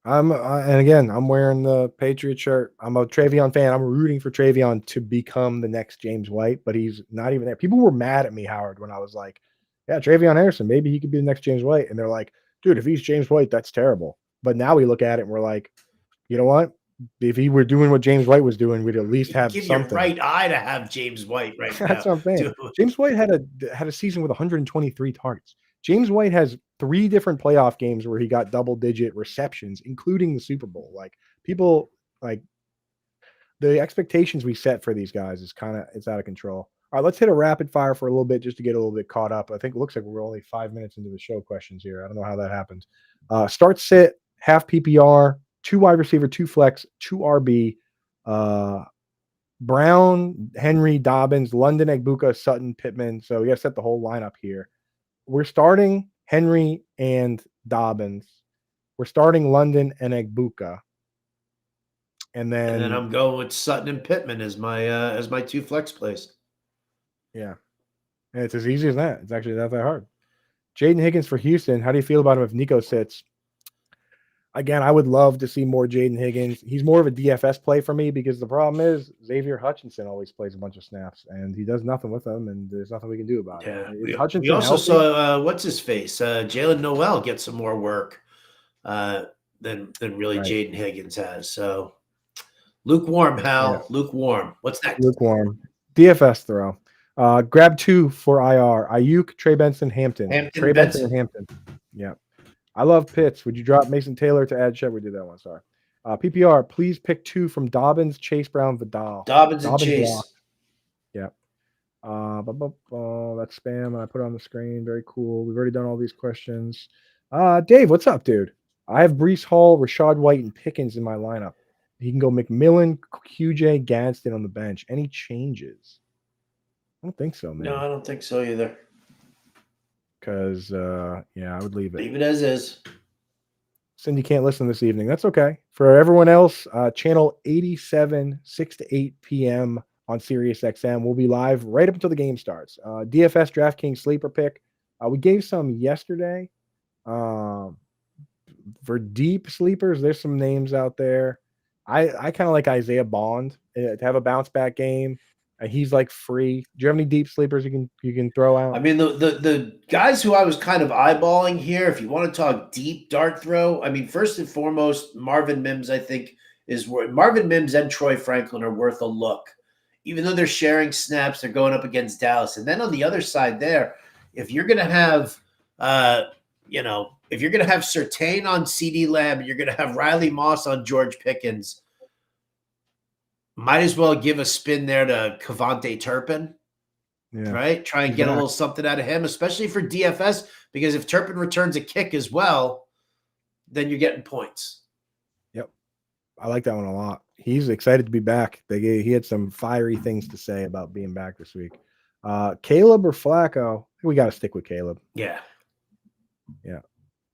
And again, I'm wearing the Patriot shirt. I'm a Travion fan. I'm rooting for Travion to become the next James White, but he's not even there. People were mad at me, Howard, when I was like, "Yeah, Travion Henderson, maybe he could be the next James White," and they're like, "Dude, if he's James White, that's terrible." But now we look at it and we're like, you know what? If he were doing what James White was doing, we'd at least have Give something. your right eye to have James White right now. That's what I'm saying. Dude. James White had a season with 123 targets. James White has 3 different playoff games where he got double-digit receptions, including the Super Bowl. Like, people, like, the expectations we set for these guys is it's out of control. All right, let's hit a rapid fire for a little bit just to get a little bit caught up. I think it looks like we're only 5 minutes into the show questions here. I don't know how that happened. Start, sit, half PPR, 2 wide receiver, 2 flex, 2 RB. Brown, Henry, Dobbins, London, Egbuka, Sutton, Pittman. So we got to set the whole lineup here. We're starting Henry and Dobbins. We're starting London and Egbuka. And then I'm going with Sutton and Pittman as my 2 flex plays. Yeah. And it's as easy as that. It's actually not that hard. Jaden Higgins for Houston. How do you feel about him if Nico sits? Again, I would love to see more Jaden Higgins. He's more of a DFS play for me because the problem is Xavier Hutchinson always plays a bunch of snaps and he does nothing with them, and there's nothing we can do about it. We also saw what's his face, Jalen Noel get some more work than really Jaden Higgins has. So lukewarm, Hal. Yeah. Lukewarm. What's next? Lukewarm. DFS throw. Grab 2 for IR. Ayuk, Trey Benson, Hampton. Trey Benson and Hampton. Yeah. I love Pitts. Would you drop Mason Taylor to add Shep? We did that one. Sorry. PPR, please pick 2 from Dobbins, Chase Brown, Vidal. Dobbins and Chase. Block. Yeah. That's spam. I put it on the screen. Very cool. We've already done all these questions. Dave, what's up, dude? I have Breece Hall, Rashad White, and Pickens in my lineup. He can go McMillan, QJ, Gadsden on the bench. Any changes? I don't think so, man. No, I don't think so either. Because, I would leave it. Leave it as is. Cindy can't listen this evening. That's okay. For everyone else, channel 87, 6 to 8 p.m. on Sirius XM. We'll be live right up until the game starts. DFS DraftKings sleeper pick. We gave some yesterday. For deep sleepers, there's some names out there. I kind of like Isaiah Bond to have a bounce back game. He's like free. Do you have any deep sleepers you can throw out? I mean, the guys who I was kind of eyeballing here, if you want to talk deep dart throw, I mean, first and foremost, Marvin Mims, I think, Marvin Mims and Troy Franklin are worth a look. Even though they're sharing snaps, they're going up against Dallas. And then on the other side there, if you're going to have, if you're going to have Surtain on CeeDee Lamb, you're going to have Riley Moss on George Pickens, might as well give a spin there to Kavontae Turpin, right? Try and get a little something out of him, especially for DFS, because if Turpin returns a kick as well, then you're getting points. Yep. I like that one a lot. He's excited to be back. He had some fiery things to say about being back this week. Caleb or Flacco? We got to stick with Caleb. Yeah. Yeah.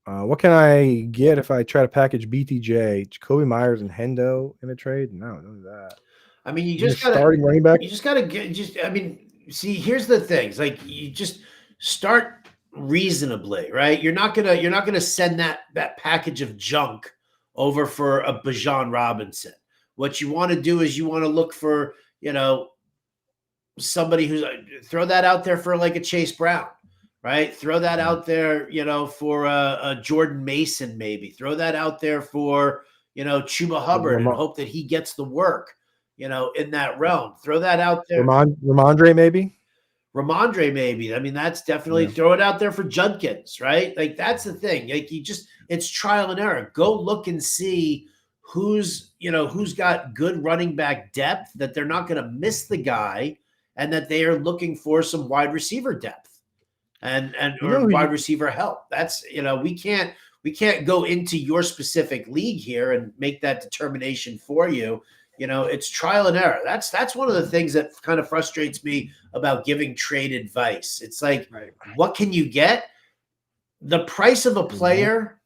What can I get if I try to package BTJ, Jacoby Myers, and Hendo in a trade? No, don't do that. I mean, you just got starting running back. You just got to see, here's the thing. It's like you just start reasonably, right? You're not gonna send that package of junk over for a Bijan Robinson. What you want to do is you want to look for, somebody who's throw that out there for like a Chase Brown, right? Throw that out there, for a Jordan Mason, maybe. Throw that out there for, Chuba Hubbard and hope that he gets the work. In that realm. Throw that out there. Ramondre, maybe? Ramondre, maybe. I mean, that's definitely throw it out there for Judkins, right? Like, that's the thing. Like, it's trial and error. Go look and see who's got good running back depth, that they're not going to miss the guy, and that they are looking for some wide receiver depth and wide receiver help. That's, we can't go into your specific league here and make that determination for you. It's trial and error. That's one of the things that kind of frustrates me about giving trade advice. It's like, what can you get? The price of a player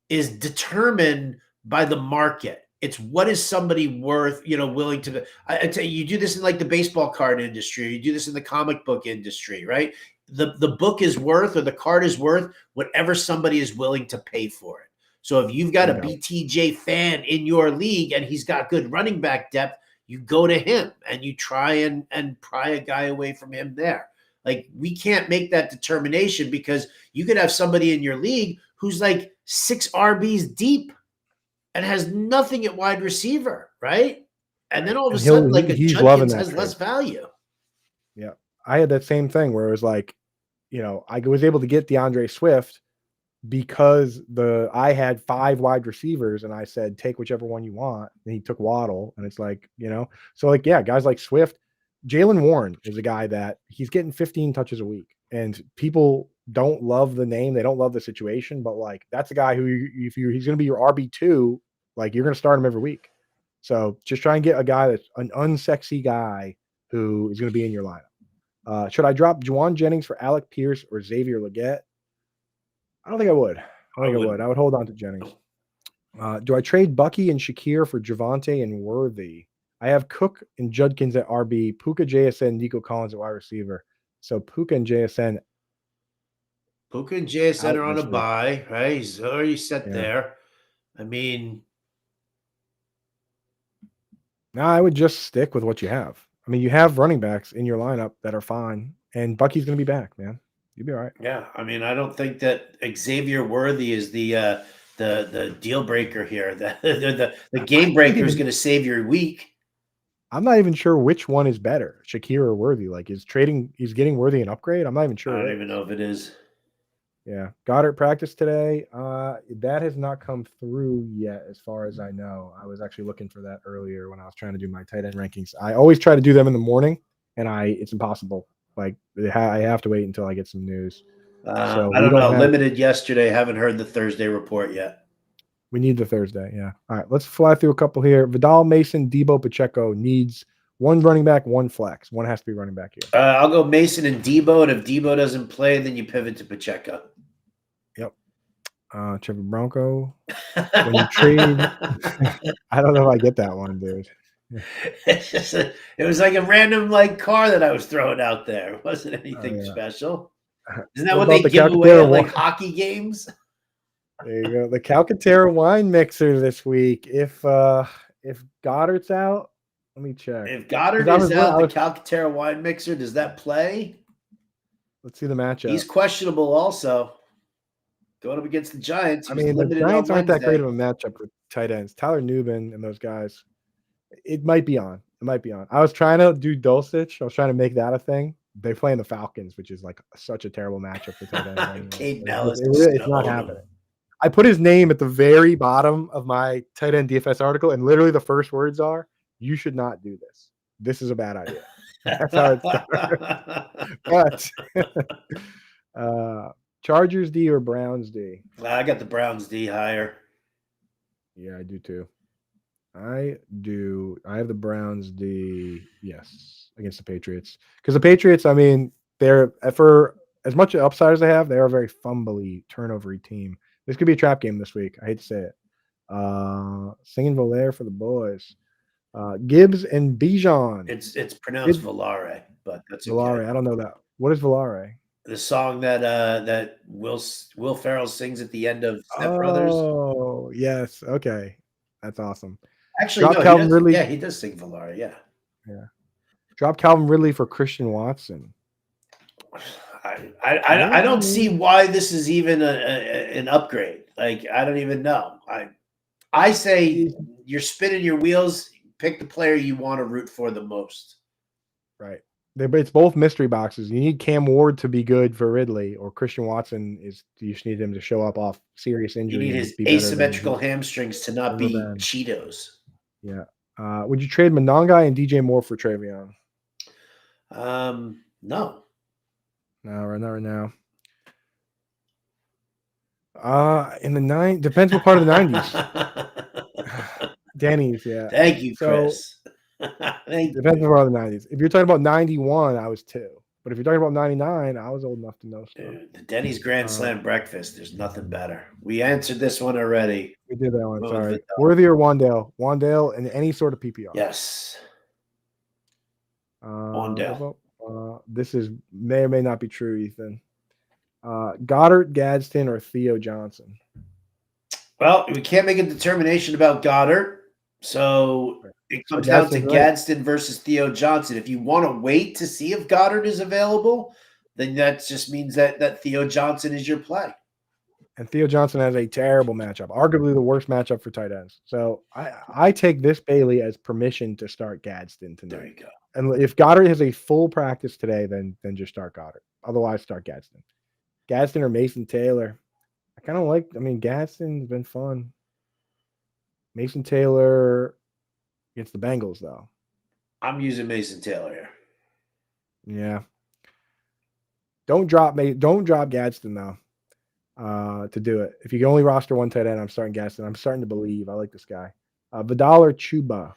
is determined by the market. It's what is somebody worth, willing to. I tell you, you do this in like the baseball card industry, or you do this in the comic book industry, right? The book is worth, or the card is worth whatever somebody is willing to pay for it. So if you've got a Bingo. BTJ fan in your league and he's got good running back depth, you go to him and you try and pry a guy away from him there. Like, we can't make that determination, because you could have somebody in your league who's like 6 RBs deep and has nothing at wide receiver, right? And then all of a And sudden, like a he's loving Judkins that has trade. less value. Yeah. I had that same thing where it was like, I was able to get DeAndre Swift because I had 5 wide receivers, and I said, take whichever one you want. And he took Waddle, and it's like, so like, yeah, guys like Swift. Jaylen Warren is a guy that he's getting 15 touches a week, and people don't love the name. They don't love the situation, but like, that's a guy who, he's going to be your RB2, like, you're going to start him every week. So just try and get a guy that's an unsexy guy who is going to be in your lineup. Should I drop Juwan Jennings for Alec Pierce or Xavier Legette? I don't think I would. I would hold on to Jennings. Do I trade Bucky and Shakir for Javonte and Worthy? I have Cook and Judkins at RB, Puka, JSN, Nico Collins at wide receiver. So Puka and JSN are on a bye, right? He's already set there. I mean, no, I would just stick with what you have. I mean, you have running backs in your lineup that are fine, and Bucky's going to be back, man. You'll be all right. Yeah, I mean, I don't think that Xavier Worthy is the deal breaker here. The game breaker is going to save your week. I'm not even sure which one is better, Shakir or Worthy. Like, is getting Worthy an upgrade? I'm not even sure. I don't even know if it is. Yeah. Goddard practiced today. That has not come through yet, as far as I know. I was actually looking for that earlier when I was trying to do my tight end rankings. I always try to do them in the morning, and it's impossible. Like, I have to wait until I get some news. So I don't know. Limited yesterday. Haven't heard the Thursday report yet. We need the Thursday. Yeah. All right. Let's fly through a couple here. Vidal, Mason, Debo, Pacheco needs one running back, one flex. One has to be running back here. I'll go Mason and Debo. And if Debo doesn't play, then you pivot to Pacheco. Yep. Trevor Bronco. When you trade, I don't know if I get that one, dude. It was like a random car that I was throwing out there. It wasn't anything special. Isn't that what they give away at like hockey games? There you go. The Calcaterra wine mixer this week. If Goddard's out, let me check. If Goddard is out, the Calcaterra wine mixer, does that play? Let's see the matchup. He's questionable also. Going up against the Giants. I mean, the Giants aren't that great of a matchup with tight ends. Tyler Nubin and those guys. It might be on. I was trying to do Dulcich. I was trying to make that a thing. They play in the Falcons, which is like such a terrible matchup for tight ends. It's not happening. I put his name at the very bottom of my tight end DFS article, and literally the first words are, "You should not do this. This is a bad idea." That's how it started. But Chargers D or Browns D? I got the Browns D higher. Yeah, I do too. I have the Browns D, yes, against the Patriots. Because the Patriots, I mean, they're, for as much upside as they have, they are a very fumbly, turnover-y team. This could be a trap game this week. I hate to say it. Singing Volare for the boys. Gibbs and Bijan. It's pronounced Volare, but that's okay. Volare. I don't know that. What is Volare? The song that Will Ferrell sings at the end of Step Brothers. Oh, yes. Okay. That's awesome. Actually, Calvin Ridley. Yeah, he does sing Volare. Yeah. Drop Calvin Ridley for Christian Watson. I don't see why this is even an upgrade. Like, I don't even know. I say you're spinning your wheels. Pick the player you want to root for the most. Right. It's both mystery boxes. You need Cam Ward to be good for Ridley, or Christian Watson you just need him to show up off serious injury. You need his asymmetrical hamstrings to not be Cheetos. Yeah. Would you trade Monongai and DJ Moore for Travion? No. No, right now. In the depends what part of the 90s. Danny's, yeah. Thank you, Chris. Depends on the 90s. If you're talking about 91, I was 2. But if you're talking about 99, I was old enough to know stuff. Dude, the Denny's Grand Slam breakfast. There's nothing better. We answered this one already. We did that one. What was Sorry. it, Worthy or Wandale? Wandale in any sort of PPR. Yes. Wandale. This is may or may not be true, Ethan. Goddard, Gadsden, or Theo Johnson? Well, we can't make a determination about Goddard. So it comes down to Gadsden versus Theo Johnson. If you want to wait to see if Goddard is available, then that just means that Theo Johnson is your play. And Theo Johnson has a terrible matchup, arguably the worst matchup for tight ends. So I take this, Bailey, as permission to start Gadsden tonight. There you go. And if Goddard has a full practice today, then just start Goddard. Otherwise, start Gadsden. Gadsden or Mason Taylor. Gadsden's been fun. Mason Taylor against the Bengals, though. I'm using Mason Taylor here. Yeah. Don't drop Gadsden, though, to do it. If you can only roster one tight end, I'm starting Gadsden. I'm starting to believe. I like this guy. Vidal or Chuba?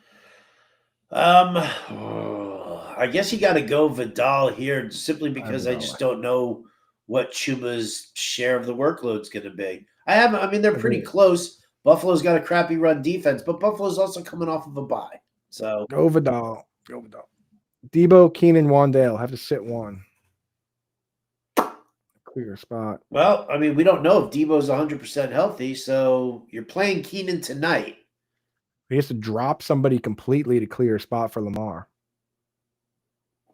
I guess you got to go Vidal here simply because I just don't know what Chuba's share of the workload is going to be. They're pretty close. Buffalo's got a crappy run defense, but Buffalo's also coming off of a bye. So go Vidal. Debo, Keenan, Wandale have to sit one. Clear spot. Well, we don't know if Debo's 100% healthy, so you're playing Keenan tonight. He has to drop somebody completely to clear a spot for Lamar.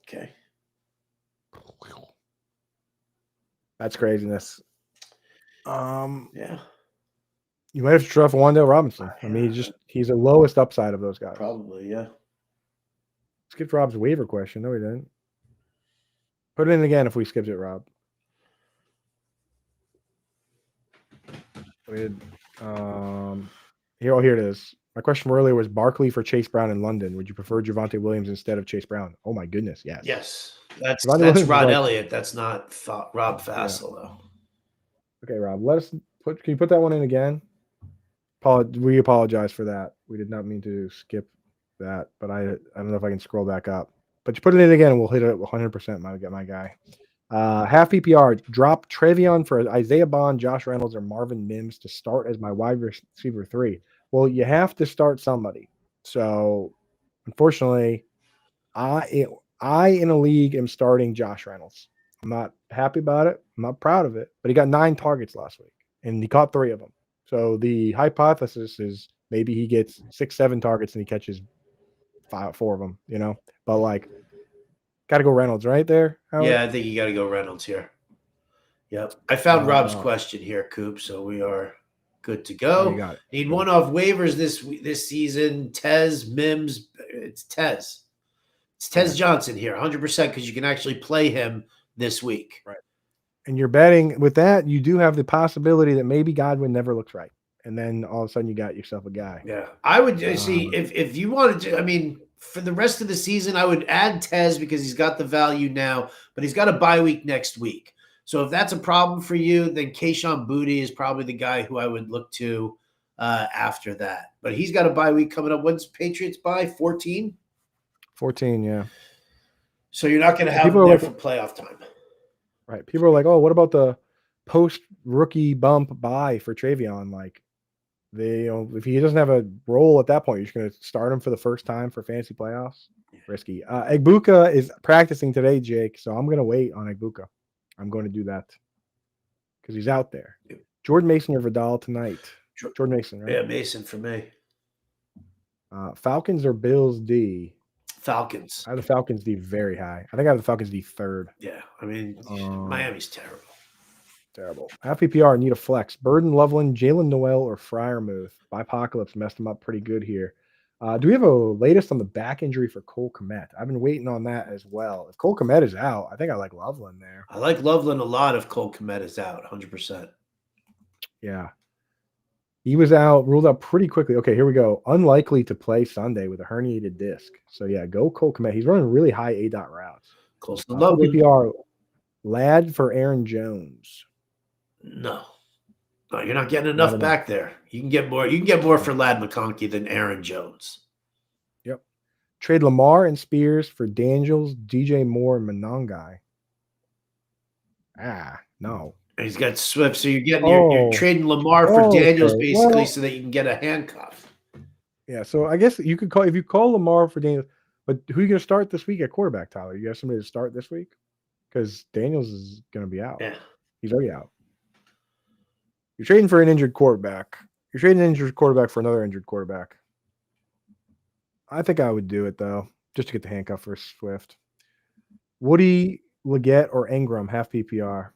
Okay. That's craziness. Yeah. You might have to draft Wandale Robinson. He's the lowest upside of those guys. Probably, yeah. Skipped Rob's waiver question. No, we didn't. Put it in again if we skipped it, Rob. We did. Here it is. My question from earlier was Barkley for Chase Brown in London. Would you prefer Javonte Williams instead of Chase Brown? Oh my goodness, yes. Yes. That's Rod Elliott. That's not Rob Fassel, though. Okay, Rob. Can you put that one in again? We apologize for that. We did not mean to skip that, but I don't know if I can scroll back up. But you put it in again, and we'll hit it 100%. My guy. Half PPR. Drop Trevion for Isaiah Bond, Josh Reynolds, or Marvin Mims to start as my wide receiver 3. Well, you have to start somebody. So, unfortunately, I in a league am starting Josh Reynolds. I'm not happy about it. I'm not proud of it. But he got 9 targets last week, and he caught 3 of them. So the hypothesis is maybe he gets 6-7 targets and he catches 4 of them, But got to go Reynolds right there. Howard? Yeah, I think you got to go Reynolds here. Yep. I found Rob's question here, Coop, so we are good to go. You got it. Need one off waivers this season. Tez, Mims. It's Tez. It's Tez Johnson here, 100%, because you can actually play him this week. Right. And you're betting with that, you do have the possibility that maybe Godwin never looks right. And then all of a sudden you got yourself a guy. Yeah. I would see if you wanted to, for the rest of the season, I would add Tez because he's got the value now, but he's got a bye week next week. So if that's a problem for you, then Kayshon Boutte is probably the guy who I would look to after that. But he's got a bye week coming up. When's Patriots bye? 14? 14, yeah. So you're not going to have him there for playoff time. Right. People are like, oh, what about the post-rookie bump bye for Trevion? If he doesn't have a role at that point, you're just going to start him for the first time for fantasy playoffs? Risky. Egbuka is practicing today, Jake, so I'm going to wait on Egbuka. I'm going to do that because he's out there. Jordan Mason or Vidal tonight? Jordan Mason, right? Yeah, Mason for me. Falcons or Bills D? Falcons. I have the Falcons D very high. I think I have the Falcons D 3rd. Yeah, Miami's terrible. Terrible. Half PPR, need a flex. Burden, Loveland, Jalen Noel, or Freiermuth. Bipocalypse messed him up pretty good here. Do we have a latest on the back injury for Cole Kmet? I've been waiting on that as well. If Cole Kmet is out, I think I like Loveland there. I like Loveland a lot if Cole Kmet is out, 100%. Yeah. He was ruled out pretty quickly. Okay, here we go. Unlikely to play Sunday with a herniated disc. So, yeah, go Cole Kmet. He's running really high A-dot routes. Close to Loveland. PPR, Ladd for Aaron Jones. No, you're not getting enough back there. You can get more. You can get more for Ladd McConkey than Aaron Jones. Yep. Trade Lamar and Spears for Daniels, DJ Moore, and Monangai. No. He's got Swift, so you're Oh, trading Lamar for oh, Daniels okay. basically Well, so that you can get a handcuff. yeah. So I guess you could call if you call Lamar for Daniels, but who are you going to start this week at quarterback, Tyler? You have somebody to start this week because Daniels is going to be out. Yeah. He's already out. You're trading for an injured quarterback. You're trading an injured quarterback for another injured quarterback. I think I would do it though, just to get the handcuff for Swift. Woody, Leggett, or Ingram half PPR.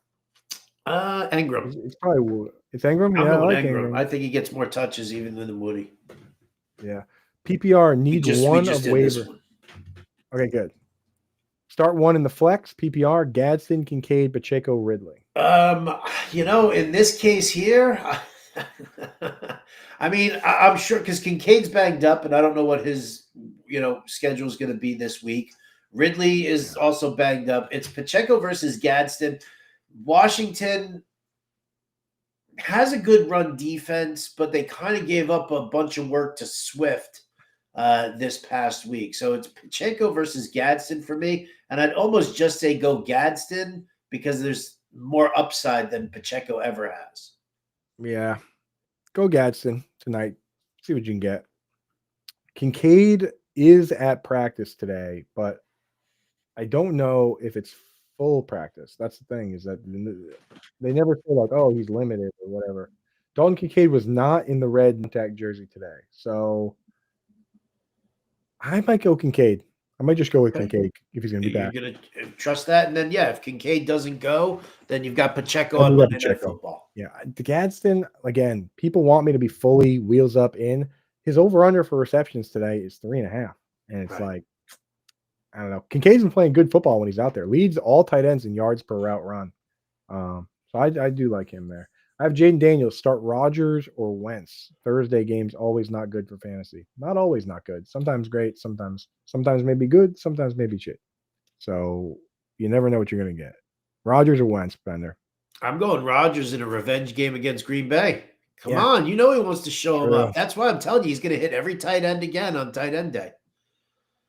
Ingram. It's probably it's Ingram. I'm Yeah, I going like Ingram. Ingram. I think he gets more touches even than Woody. Yeah, PPR We needs just one of did this waiver. one. Okay, good. Start one in the flex. PPR: Gadsden, Kincaid, Pacheco, Ridley. In this case here, I mean, I'm sure because Kincaid's banged up, and I don't know what his schedule is going to be this week. Ridley is also banged up. It's Pacheco versus Gadsden. Washington has a good run defense, but they kind of gave up a bunch of work to Swift this past week. So it's Pacheco versus Gadsden for me. And I'd almost just say go Gadsden because there's more upside than Pacheco ever has. Yeah, go Gadsden tonight. See what you can get. Kincaid is at practice today, but I don't know if it's full practice. That's the thing, is that they never feel like, oh, he's limited or whatever. Dalton Kincaid was not in the red contact jersey today. So I might go Kincaid. I might just go with Kincaid if he's going to be You're back. going to trust that. And then, if Kincaid doesn't go, then you've got Pacheco Then on we got Monday Night Pacheco. Football. Yeah. The Gadsden, again, people want me to be fully wheels up in. His over-under for receptions today is 3.5. And it's like, I don't know. Kincaid's been playing good football when he's out there. Leads all tight ends in yards per route run. So I do like him there. I have Jaden Daniels start Rodgers or Wentz. Thursday games always not good for fantasy. Not always not good. Sometimes great. Sometimes maybe good. Sometimes maybe shit. So you never know what you're going to get. Rodgers or Wentz, Bender. I'm going Rodgers in a revenge game against Green Bay. Come on. He wants to show him up. That's why I'm telling you he's going to hit every tight end again on tight end day.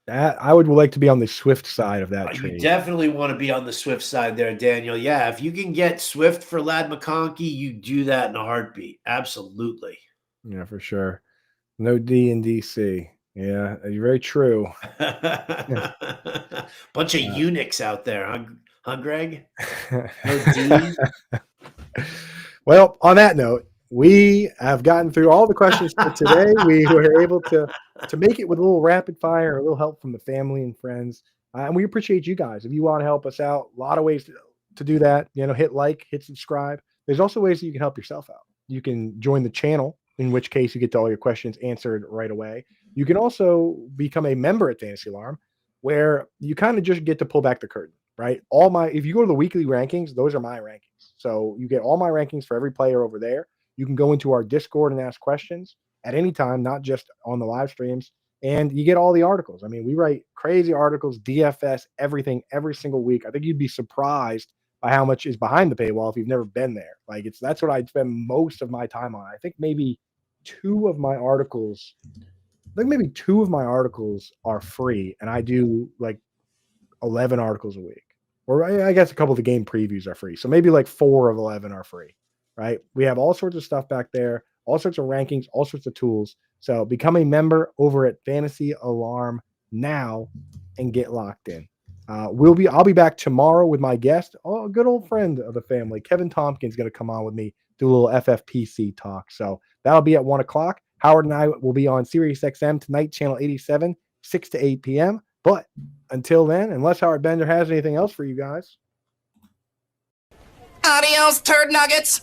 That I would like to be on the Swift side of that trade. You definitely want to be on the Swift side there, Daniel. Yeah, if you can get Swift for Ladd McConkey, you do that in a heartbeat. Absolutely. Yeah, for sure. No D in DC. Yeah, you're very true. Bunch of eunuchs out there, huh Greg? No D. Well, on that note, we have gotten through all the questions for today. We were able to make it with a little rapid fire, a little help from the family and friends. And we appreciate you guys. If you want to help us out, a lot of ways to do that. Hit like, hit subscribe. There's also ways that you can help yourself out. You can join the channel, in which case you get all your questions answered right away. You can also become a member at Fantasy Alarm, where you kind of just get to pull back the curtain, right? If you go to the weekly rankings, those are my rankings. So you get all my rankings for every player over there. You can go into our Discord and ask questions at any time, not just on the live streams. And you get all the articles. I mean, we write crazy articles, DFS, everything, every single week. I think you'd be surprised by how much is behind the paywall if you've never been there. That's what I spend most of my time on. I think maybe two of my articles are free, and I do like 11 articles a week. Or I guess a couple of the game previews are free. So maybe like 4 of 11 are free. Right? We have all sorts of stuff back there, all sorts of rankings, all sorts of tools. So become a member over at Fantasy Alarm now and get locked in. I'll be back tomorrow with my guest, a good old friend of the family, Kevin Tompkins, going to come on with me, do a little FFPC talk. So that'll be at 1:00. Howard and I will be on Sirius XM tonight, channel 87, 6 to 8 p.m. But until then, unless Howard Bender has anything else for you guys. Adios, turd nuggets.